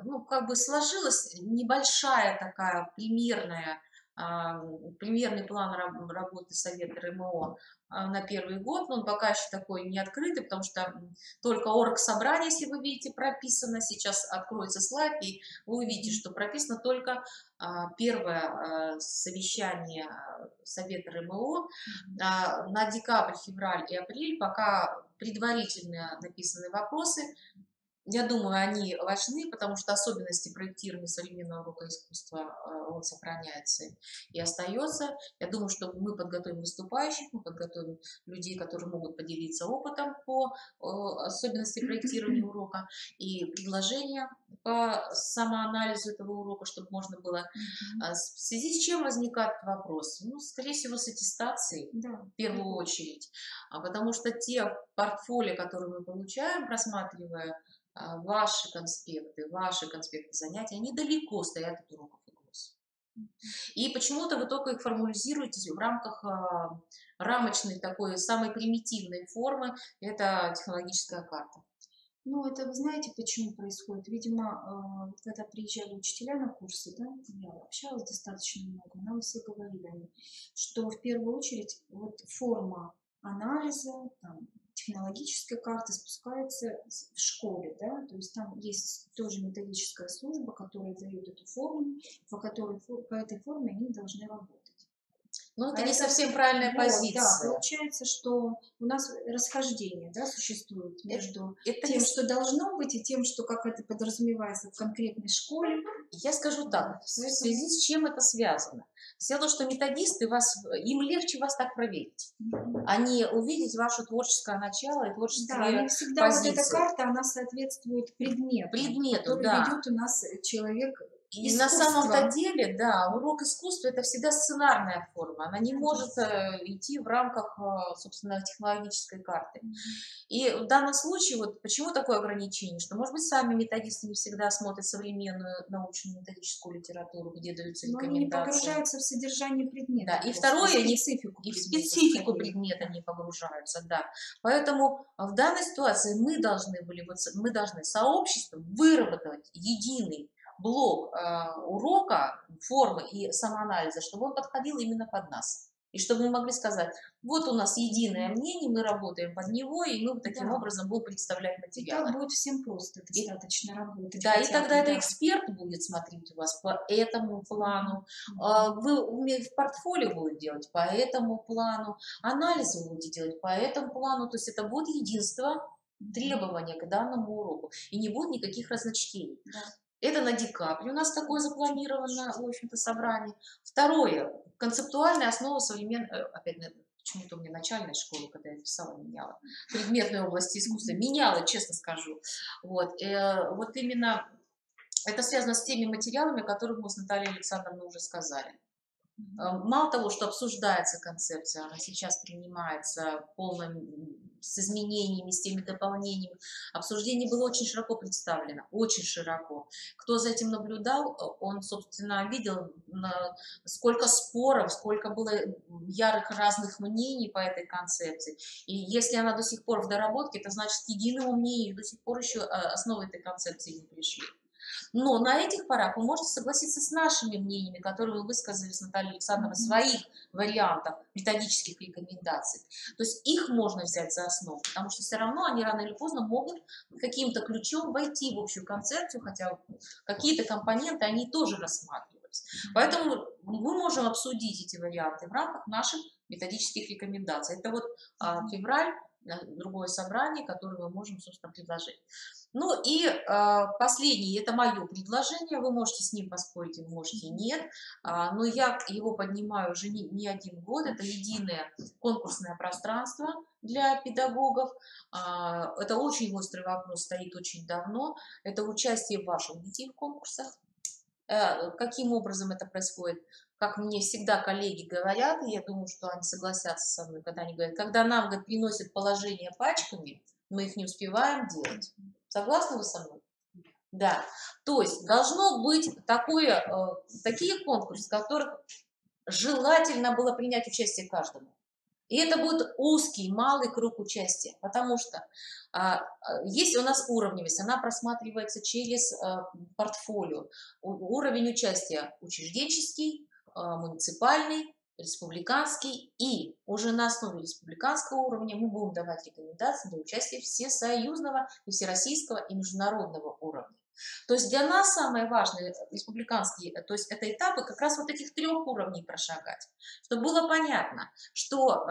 ну, как бы сложилась небольшая такая примерный план работы Совета РМО на первый год, но он пока еще такой не открытый, потому что только оргсобрание, если вы видите, прописано. Сейчас откроется слайд, и вы увидите, что прописано только первое совещание Совета РМО на декабрь, февраль и апрель, пока предварительно написаны вопросы. Я думаю, они важны, потому что особенности проектирования современного урока искусства, он сохраняется и остается. Я думаю, что мы подготовим выступающих, мы подготовим людей, которые могут поделиться опытом по особенности проектирования урока и предложения по самоанализу этого урока, чтобы можно было... В связи с чем возникает вопрос? Ну, скорее всего, с аттестацией, в первую очередь. Потому что те портфолио, которые мы получаем, просматривая ваши конспекты занятий, они далеко стоят от уроков ИГОС. И почему-то вы только их формализируете в рамках рамочной такой самой примитивной формы, это технологическая карта. Ну, это вы знаете, почему происходит? Видимо, когда приезжали учителя на курсы, да, я общалась достаточно много, нам все говорили, что в первую очередь вот форма анализа, там, технологическая карта спускается в школе, да, то есть там есть тоже методическая служба, которая дает эту форму, по этой форме они должны работать. Ну, это не совсем правильная позиция. Да, получается, что у нас расхождение, да, существует между тем, что должно быть, и тем, что как это подразумевается в конкретной школе. Я скажу так, в связи с чем это связано? Дело в том, что методисты, им легче вас так проверить, а не увидеть ваше творческое начало и творческие позиции. Да, и всегда вот эта карта, она соответствует предмету, который ведет у нас человек. И на самом-то деле, да, урок искусства – это всегда сценарная форма, она не может идти в рамках, собственно, технологической карты. И в данном случае, вот почему такое ограничение, что, может быть, сами методисты не всегда смотрят современную научную методическую литературу, где даются рекомендации. Но они не погружаются в содержание предмета. Да, и второе, и в специфику предмета не погружаются, да. Поэтому в данной ситуации мы должны сообществом выработать единый блок урока, формы и самоанализа, чтобы он подходил именно под нас. И чтобы мы могли сказать, вот у нас единое мнение, мы работаем под него, и мы таким образом будем представлять материалы. И так будет всем просто достаточно работать. Да, и тогда это эксперт будет смотреть у вас по этому плану, вы в портфолио будете делать по этому плану, анализ вы будете делать по этому плану, то есть это будет единство требования к данному уроку, и не будет никаких разночтений. Это на декабрь у нас такое запланировано, в общем-то, собрание. Второе. Концептуальная основа современной... Опять, почему-то у меня начальная школа, когда я писала, меняла. Предметной области искусства. Меняла, честно скажу. Вот именно это связано с теми материалами, о которых мы с Натальей Александровной уже сказали. Мало того, что обсуждается концепция, она сейчас принимается с изменениями, с теми дополнениями. Обсуждение было очень широко представлено, очень широко. Кто за этим наблюдал, он, собственно, видел, сколько споров, сколько было ярых разных мнений по этой концепции. И если она до сих пор в доработке, это значит, к единому мнению до сих пор еще основы этой концепции не пришли. Но на этих порах вы можете согласиться с нашими мнениями, которые вы высказали с Натальей Александровной в своих вариантах методических рекомендаций. То есть их можно взять за основу, потому что все равно они рано или поздно могут каким-то ключом войти в общую концепцию, хотя какие-то компоненты они тоже рассматривались. Поэтому мы можем обсудить эти варианты в рамках наших методических рекомендаций. Это вот февраль, другое собрание, которое мы можем, собственно, предложить. Ну и последнее, это мое предложение, вы можете с ним поспорить, вы можете нет, но я его поднимаю уже не один год, это единое конкурсное пространство для педагогов, это очень острый вопрос, стоит очень давно, это участие ваших детей в конкурсах. Каким образом это происходит? Как мне всегда коллеги говорят, и я думаю, что они согласятся со мной, когда они говорят, когда нам, говорят, приносят положение пачками, мы их не успеваем делать. Согласны вы со мной? Да. То есть должно быть такие конкурсы, в которых желательно было принять участие каждому. И это будет узкий, малый круг участия, потому что есть у нас уровневость, она просматривается через портфолио. Уровень участия учрежденческий, муниципальный, республиканский, и уже на основе республиканского уровня мы будем давать рекомендации для участия всесоюзного, и всероссийского и международного уровня. То есть для нас самое важное, республиканские, то есть это этапы как раз вот этих 3 уровней прошагать, чтобы было понятно, что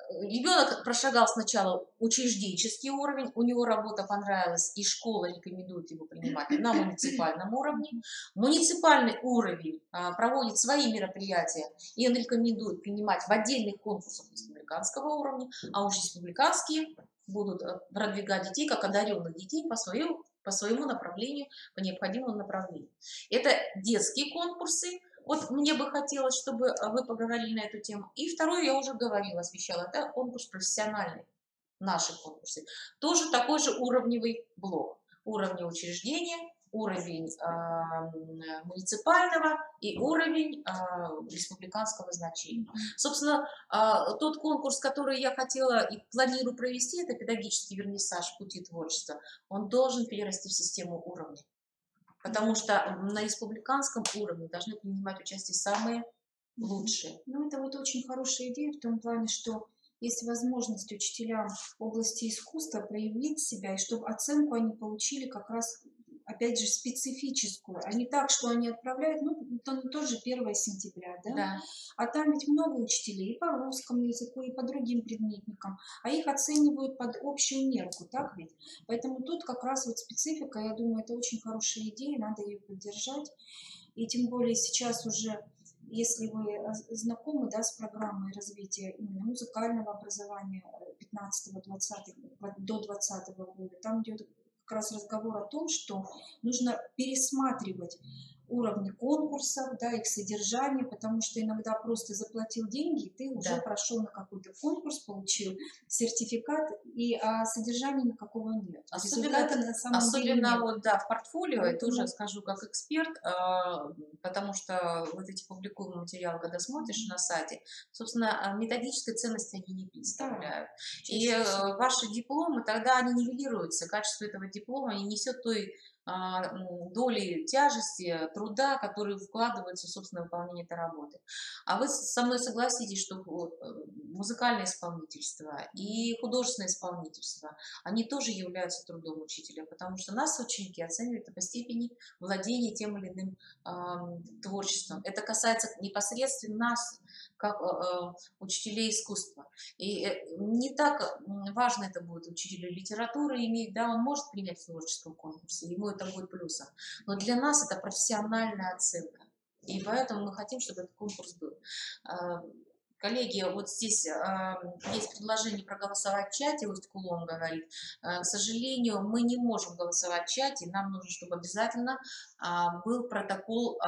ребенок прошагал сначала учрежденческий уровень, у него работа понравилась, и школа рекомендует его принимать на муниципальном уровне. Муниципальный уровень проводит свои мероприятия, и он рекомендует принимать в отдельных конкурсах республиканского уровня, а уж республиканские будут продвигать детей, как одаренных детей по своему направлению, по необходимому направлению. Это детские конкурсы. Вот мне бы хотелось, чтобы вы поговорили на эту тему. И второе, я уже говорила, освещала, это конкурс профессиональный, наши конкурсы. Тоже такой же уровневый блок. Уровни учреждения, уровень муниципального и уровень республиканского значения. Собственно, тот конкурс, который я хотела и планирую провести, это педагогический вернисаж пути творчества, он должен перерасти в систему уровней. Потому что на республиканском уровне должны принимать участие самые лучшие. Ну, это вот очень хорошая идея в том плане, что есть возможность учителям в области искусства проявить себя, и чтобы оценку они получили как раз, опять же, специфическую, а не так, что они отправляют, ну, тоже 1 сентября, да? Да. А там ведь много учителей и по русскому языку, и по другим предметникам, а их оценивают под общую мерку, так ведь? Поэтому тут как раз вот специфика, я думаю, это очень хорошая идея, надо ее поддержать, и тем более сейчас уже, если вы знакомы, да, с программой развития именно музыкального образования 15-20 до 2020 года, там идет как раз разговор о том, что нужно пересматривать уровни конкурсов, да, их содержание, потому что иногда просто заплатил деньги, и ты уже прошел на какой-то конкурс, получил сертификат, а содержания никакого нет. Особенно вот, да, в портфолио, я тоже скажу как эксперт, потому что вот эти публикуемые материалы, когда смотришь на сайте, собственно, методической ценности они не представляют. Да. И ваши дипломы, тогда они нивелируются, качество этого диплома не несет той доли тяжести, труда, которые вкладываются в собственное выполнение этой работы. А вы со мной согласитесь, что музыкальное исполнительство и художественное исполнительство, они тоже являются трудом учителя, потому что нас ученики оценивают по степени владения тем или иным творчеством. Это касается непосредственно нас, как учителей искусства. И не так важно это будет учителю литературы иметь, да, он может принять в творческом конкурсе, ему это будет плюсом. Но для нас это профессиональная оценка. И поэтому мы хотим, чтобы этот конкурс был. Коллеги, вот здесь есть предложение проголосовать в чате, Усть-Кулом говорит. К сожалению, мы не можем голосовать в чате, нам нужно, чтобы обязательно был протокол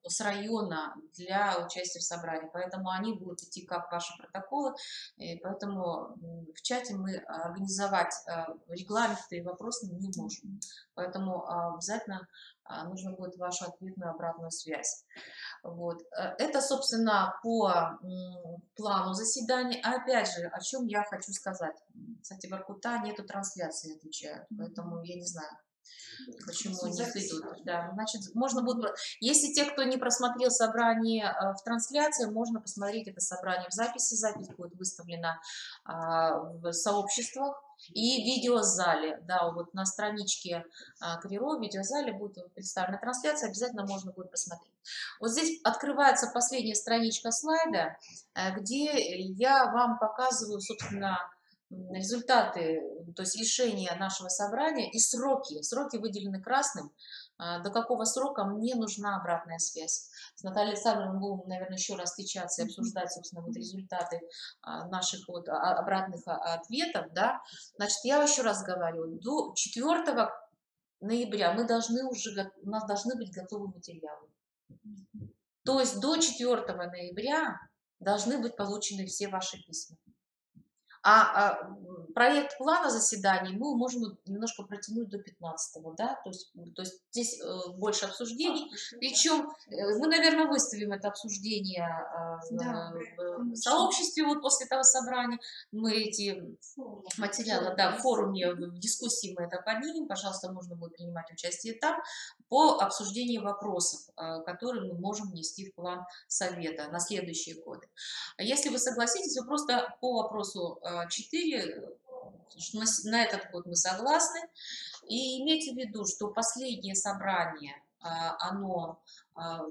с района для участия в собрании, поэтому они будут идти как ваши протоколы, и поэтому в чате мы организовать регламенты и вопросы не можем, поэтому обязательно нужно будет вашу ответную обратную связь. Вот. Это, собственно, по плану заседания. Опять же, о чем я хочу сказать. Кстати, в Воркута нету трансляции, отвечают, поэтому я не знаю, почему они идут. Да, значит, можно будет... Если те, кто не просмотрел собрание в трансляции, можно посмотреть это собрание в записи. Запись будет выставлена в сообществах. и видеозале. Да, вот на страничке Криро в видеозале будет представлена трансляция, обязательно можно будет посмотреть. Вот здесь открывается последняя страничка слайда, где я вам показываю, собственно, результаты, то есть решения нашего собрания и сроки. Сроки выделены красным. До какого срока мне нужна обратная связь. С Натальей Александровной мы будем, наверное, еще раз встречаться и обсуждать, собственно, вот результаты наших вот обратных ответов, да. Значит, я еще раз говорю, до 4 ноября у нас должны быть готовы материалы. То есть до 4 ноября должны быть получены все ваши письма. Проект плана заседаний мы можем немножко протянуть до 15-го, да, то есть здесь больше обсуждений, причем мы, наверное, выставим это обсуждение в сообществе вот после этого собрания, мы эти материалы, да, в форуме, в дискуссии мы это поднимем, пожалуйста, можно будет принимать участие там по обсуждению вопросов, которые мы можем внести в план совета на следующие годы. Если вы согласитесь, вы просто по вопросу 4, на этот год мы согласны. И имейте в виду, что последнее собрание, оно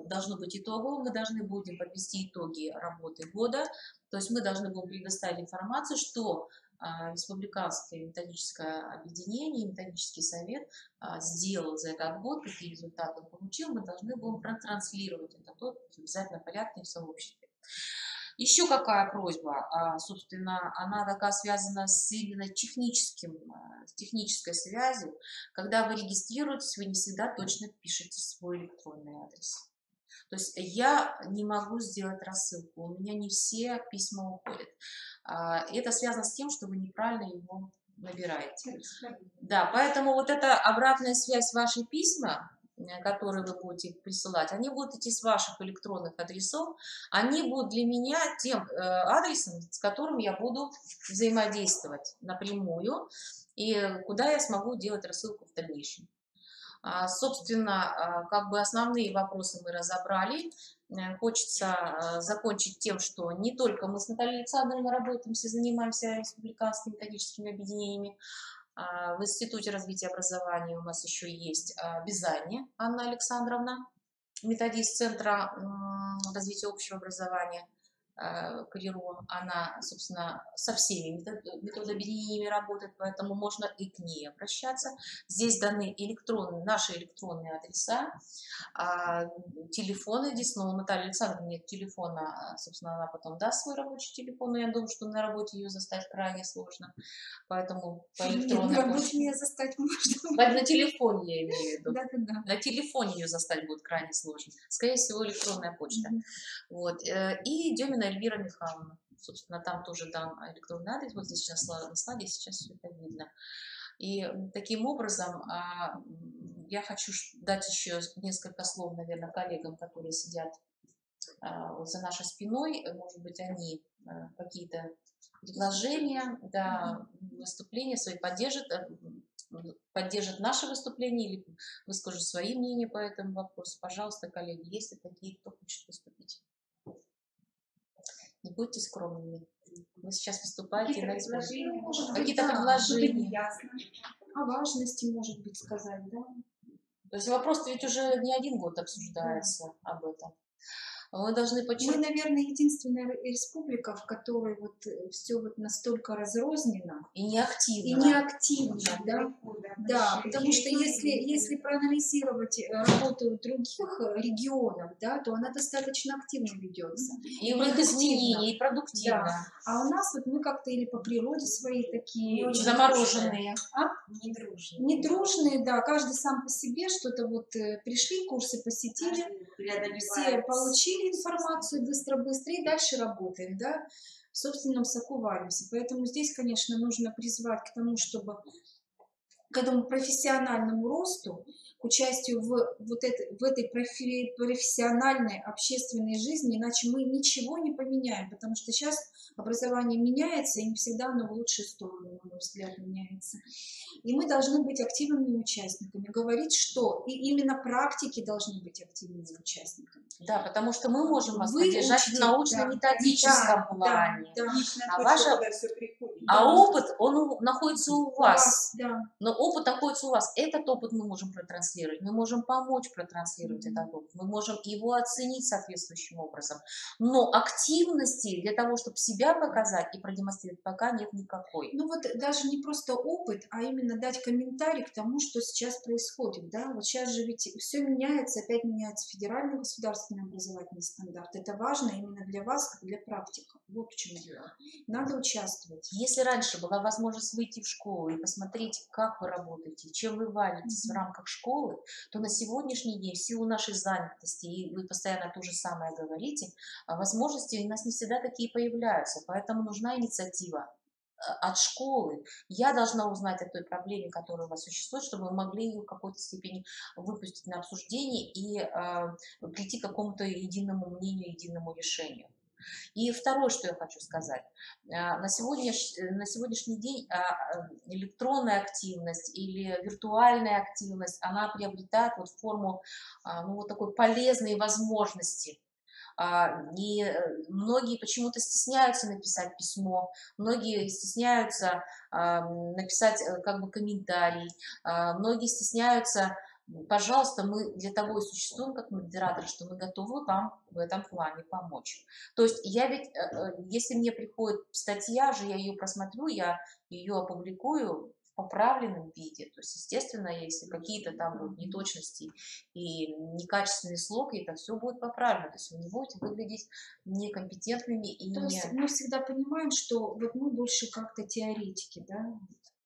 должно быть итоговым, мы должны будем подвести итоги работы года, то есть мы должны будем предоставить информацию, что Республиканское методическое объединение, методический совет сделал за этот год, какие результаты он получил, мы должны будем протранслировать этот год в обязательном порядке в сообществе. Еще какая просьба, собственно, она такая связана с именно технической связью. Когда вы регистрируетесь, вы не всегда точно пишете свой электронный адрес. То есть я не могу сделать рассылку, у меня не все письма уходят. И это связано с тем, что вы неправильно его набираете. Да, поэтому вот эта обратная связь, ваши письма, которые вы будете присылать, они будут идти с ваших электронных адресов, они будут для меня тем адресом, с которым я буду взаимодействовать напрямую и куда я смогу делать рассылку в дальнейшем. Собственно, как бы основные вопросы мы разобрали. Хочется закончить тем, что не только мы с Натальей Александровной работаем, все занимаемся республиканскими методическими объединениями. В Институте развития образования у нас еще есть Бизани Анна Александровна, методист Центра развития общего образования Криро. Она, собственно, со всеми методообъединениями работает, поэтому можно и к ней обращаться. Здесь даны наши электронные адреса, телефоны. Здесь, но у Натальи Александровны нет телефона, собственно, она потом даст свой рабочий телефон, но я думаю, что на работе ее застать крайне сложно, поэтому по электронной на работе меня застать можно. На телефоне я имею в виду. Да. На телефоне ее застать будет крайне сложно. Скорее всего, электронная почта. Вот. И Демина Эльвира Михайловна. Собственно, там тоже дан электронный адрес. Вот здесь сейчас на слайде, сейчас все это видно. И таким образом я хочу дать еще несколько слов, наверное, коллегам, которые сидят за нашей спиной. Может быть, они какие-то предложения, да, выступления свои поддержат наше выступление или выскажут свои мнения по этому вопросу. Пожалуйста, коллеги, если такие, кто хочет выступить. Не будьте скромными. Вы сейчас выступаете на какие-то предложения. О важности, может быть, сказать, да? То есть вопрос ведь уже не один год обсуждается об этом. Мы должны Мы, наверное, единственная республика, в которой вот все вот настолько разрознено и неактивно. Да? Да, потому что если проанализировать работу других регионов, да, то она достаточно активно ведется. И у них изменения, и продуктивно. Да. А у нас вот мы как-то или по природе свои такие... Замороженные. Недружные, да, каждый сам по себе что-то вот пришли, курсы посетили, все получили информацию быстро-быстро и дальше работаем, да, в собственном соку варимся. Поэтому здесь, конечно, нужно призвать к тому, чтобы к этому профессиональному росту, к участию в этой профессиональной общественной жизни, иначе мы ничего не поменяем, потому что сейчас образование меняется, и не всегда оно в лучшую сторону, на мой взгляд, меняется. И мы должны быть активными участниками, говорить, что и именно практики должны быть активными участниками. Да, потому что мы можем вас поддержать в научно-методическом плане. Да. А ваша... Куда все приходит. А Да. опыт, он находится у вас. Да. Но опыт находится у вас. Этот опыт мы можем протранслировать, мы можем помочь протранслировать этот опыт, мы можем его оценить соответствующим образом. Но активности для того, чтобы себя показать и продемонстрировать, пока нет никакой. Ну вот даже не просто опыт, а именно дать комментарий к тому, что сейчас происходит. Да? Вот сейчас же ведь все меняется, опять меняется федеральный государственный образовательный стандарт. Это важно именно для вас, как для практиков. Вот в чем дело. Надо участвовать. Если раньше была возможность выйти в школу и посмотреть, как вы работаете, чем вы варитесь в рамках школы, то на сегодняшний день, в силу нашей занятости, и вы постоянно то же самое говорите, возможности у нас не всегда такие появляются, поэтому нужна инициатива от школы. Я должна узнать о той проблеме, которая у вас существует, чтобы мы могли ее в какой-то степени выпустить на обсуждение и прийти к какому-то единому мнению, единому решению. И второе, что я хочу сказать. На сегодняшний день электронная активность или виртуальная активность, она приобретает вот форму ну, вот такой полезной возможности. И многие почему-то стесняются написать письмо, многие стесняются написать как бы комментарий, многие стесняются. Пожалуйста, мы для того и существуем, как модераторы, что мы готовы вам в этом плане помочь. То есть я ведь, если мне приходит статья же, я ее просмотрю, я ее опубликую в поправленном виде. То есть, естественно, если какие-то там будут неточности и некачественный слог, это все будет поправлено. То есть вы не будете выглядеть некомпетентными и То есть мы всегда понимаем, что вот мы больше как-то теоретики, да.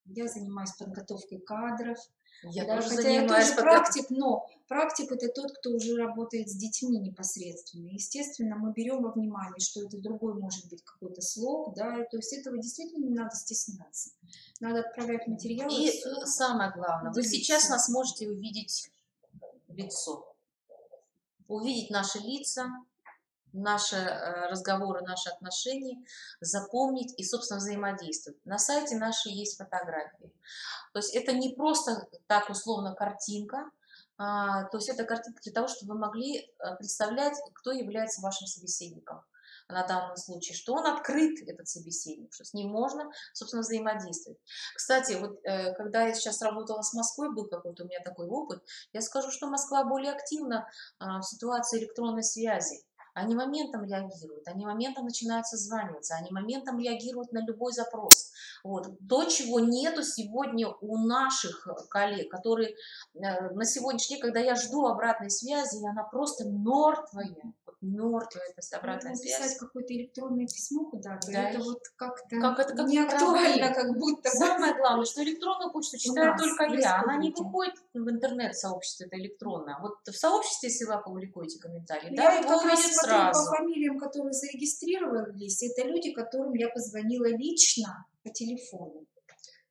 Я занимаюсь подготовкой кадров. Я Да, тоже хотя я занимаюсь тоже практик, но практик это тот, кто уже работает с детьми непосредственно. Естественно, мы берем во внимание, что это другой может быть какой-то слог, да, то есть этого действительно не надо стесняться. Надо отправлять материалы. И самое главное, вы делиться. сейчас нас можете увидеть лицо, увидеть наши лица, наши разговоры, наши отношения, запомнить и, собственно, взаимодействовать. На сайте нашей есть фотографии. То есть это не просто так условно картинка, то есть это картинка для того, чтобы вы могли представлять, кто является вашим собеседником на данном случае, что он открыт, этот собеседник, что с ним можно, собственно, взаимодействовать. Кстати, вот когда я сейчас работала с Москвой, был какой-то у меня такой опыт, я скажу, что Москва более активна в ситуации электронной связи. Они моментом реагируют, они моментом начинают созваниваться, они моментом реагируют на любой запрос. Вот. То, чего нету сегодня у наших коллег, которые на сегодняшний день, когда я жду обратной связи, она просто мертвая. Вот мертвая эта обратная связь. Писать какое-то электронное письмо куда-то, Да, это вот как-то как не актуально, проблема. как будто. Самое главное, что электронную почту читаю только я. Она не республике. выходит в интернет-сообщество, это электронное. Вот в сообществе, если вы опубликуете комментарий, да, Я его вот как раз увидят смотрю сразу. по фамилиям, которые зарегистрировались, это люди, которым я позвонила лично по телефону.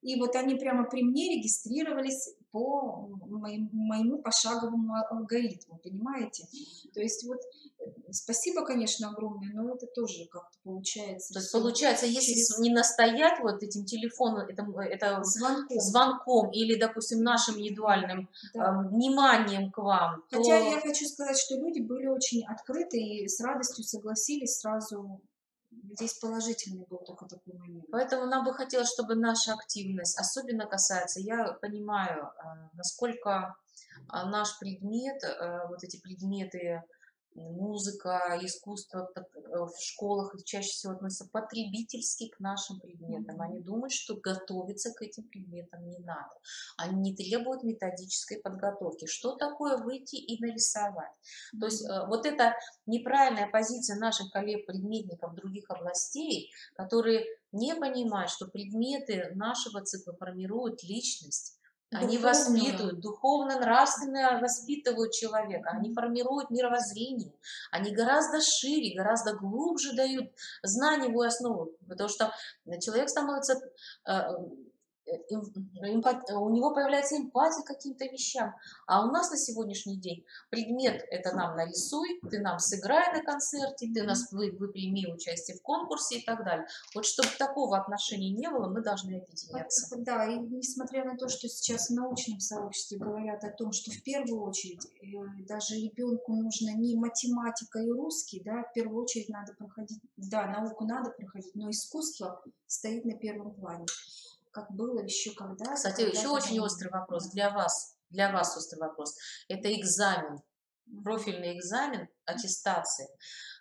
И вот они прямо при мне регистрировались по моему пошаговому алгоритму, понимаете? То есть вот спасибо, конечно, огромное, но это тоже как-то получается. То есть получается, если не настоять вот этим телефоном, это звонком или, допустим, нашим индивидуальным вниманием к вам. Хотя я хочу сказать, что люди были очень открыты и с радостью согласились сразу. Здесь положительный был только такой момент. Поэтому нам бы хотелось, чтобы наша активность особенно касается, я понимаю, насколько наш предмет, вот эти предметы, музыка, искусство в школах чаще всего относятся потребительски к нашим предметам. Они думают, что готовиться к этим предметам не надо. Они не требуют методической подготовки. Что такое выйти и нарисовать? То есть вот эта неправильная позиция наших коллег-предметников других областей, которые не понимают, что предметы нашего цикла формируют личность. Они воспитывают, духовно-нравственно воспитывают человека, они формируют мировоззрение, они гораздо шире, гораздо глубже дают знаниевую основу, потому что человек становится у него появляется эмпатия к каким-то вещам. А у нас на сегодняшний день предмет — это нам нарисуй, ты нам сыграй на концерте, ты нас прими участие в конкурсе и так далее. Вот чтобы такого отношения не было, мы должны объединяться. Да, и несмотря на то, что сейчас в научном сообществе говорят о том, что в первую очередь даже ребенку нужно не математика и русский, да, в первую очередь надо проходить, да, науку надо проходить, но искусство стоит на первом плане, как было еще когда-то. Кстати, еще очень острый вопрос для вас острый вопрос. Это экзамен, профильный экзамен аттестации,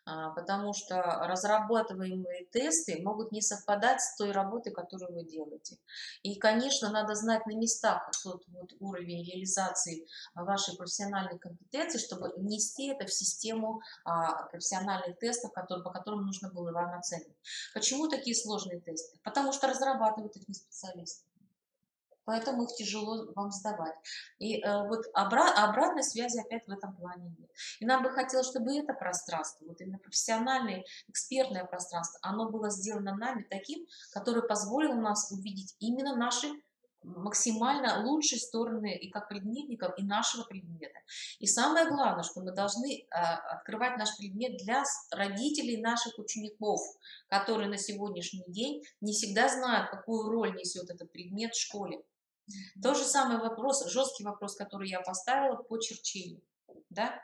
потому что разрабатываемые тесты могут не совпадать с той работой, которую вы делаете. И, конечно, надо знать на местах тот вот уровень реализации вашей профессиональной компетенции, чтобы внести это в систему профессиональных тестов, по которым нужно было вам оценивать. Почему такие сложные тесты? Потому что разрабатывают их не специалисты. Поэтому их тяжело вам сдавать. И вот обратной связи опять в этом плане нет. И нам бы хотелось, чтобы это пространство, вот именно профессиональное, экспертное пространство, оно было сделано нами таким, которое позволило нас увидеть именно наши максимально лучшие стороны и как предметников, и нашего предмета. И самое главное, что мы должны открывать наш предмет для родителей наших учеников, которые на сегодняшний день не всегда знают, какую роль несет этот предмет в школе. То же самое вопрос, жесткий вопрос, который я поставила по черчению. Да?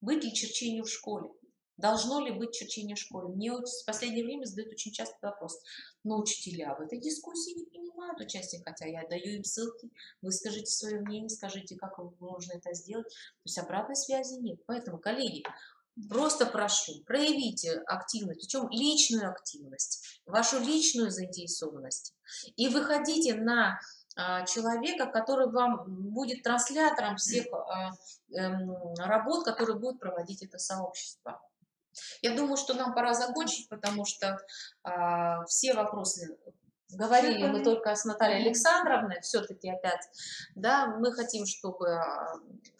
Быть ли черчению в школе? Должно ли быть черчение в школе? Мне вот в последнее время задают очень часто вопрос. Но учителя в этой дискуссии не принимают участие, хотя я даю им ссылки. Вы скажите свое мнение, скажите, как можно это сделать. То есть обратной связи нет. Поэтому, коллеги, просто прошу, проявите активность, причем личную активность, вашу личную заинтересованность. И выходите на человека, который вам будет транслятором всех работ, которые будут проводить это сообщество. Я думаю, что нам пора закончить, потому что все вопросы говорили мы только с Натальей Александровной, все-таки опять, да, мы хотим, чтобы...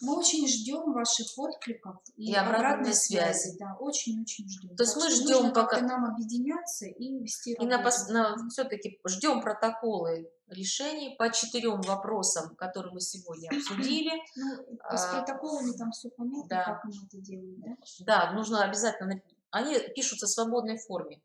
Мы очень ждем ваших откликов и обратной связи. Да, очень-очень ждем. То есть мы ждем пока... нам объединяться и вести работу. Все-таки ждем протоколы решений по 4 вопросам, которые мы сегодня обсудили. Ну, с протоколами там все понятно, да. Как мы это делаем, да? Да, нужно обязательно... Они пишутся в свободной форме.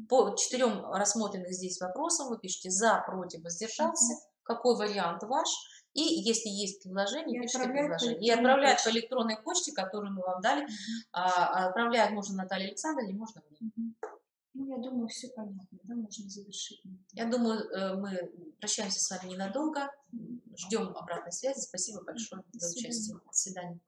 По 4 рассмотренных здесь вопросам вы пишете «за», «против», «воздержался», какой вариант ваш, и если есть предложение, пишите предложение. И отправляют по электронной почте, которую мы вам дали. Отправляют можно Наталье Александровне, можно мне. Ну, я думаю, все понятно, да, можно завершить. Я думаю, мы прощаемся с вами ненадолго, ждем обратной связи. Спасибо большое за участие. До свидания.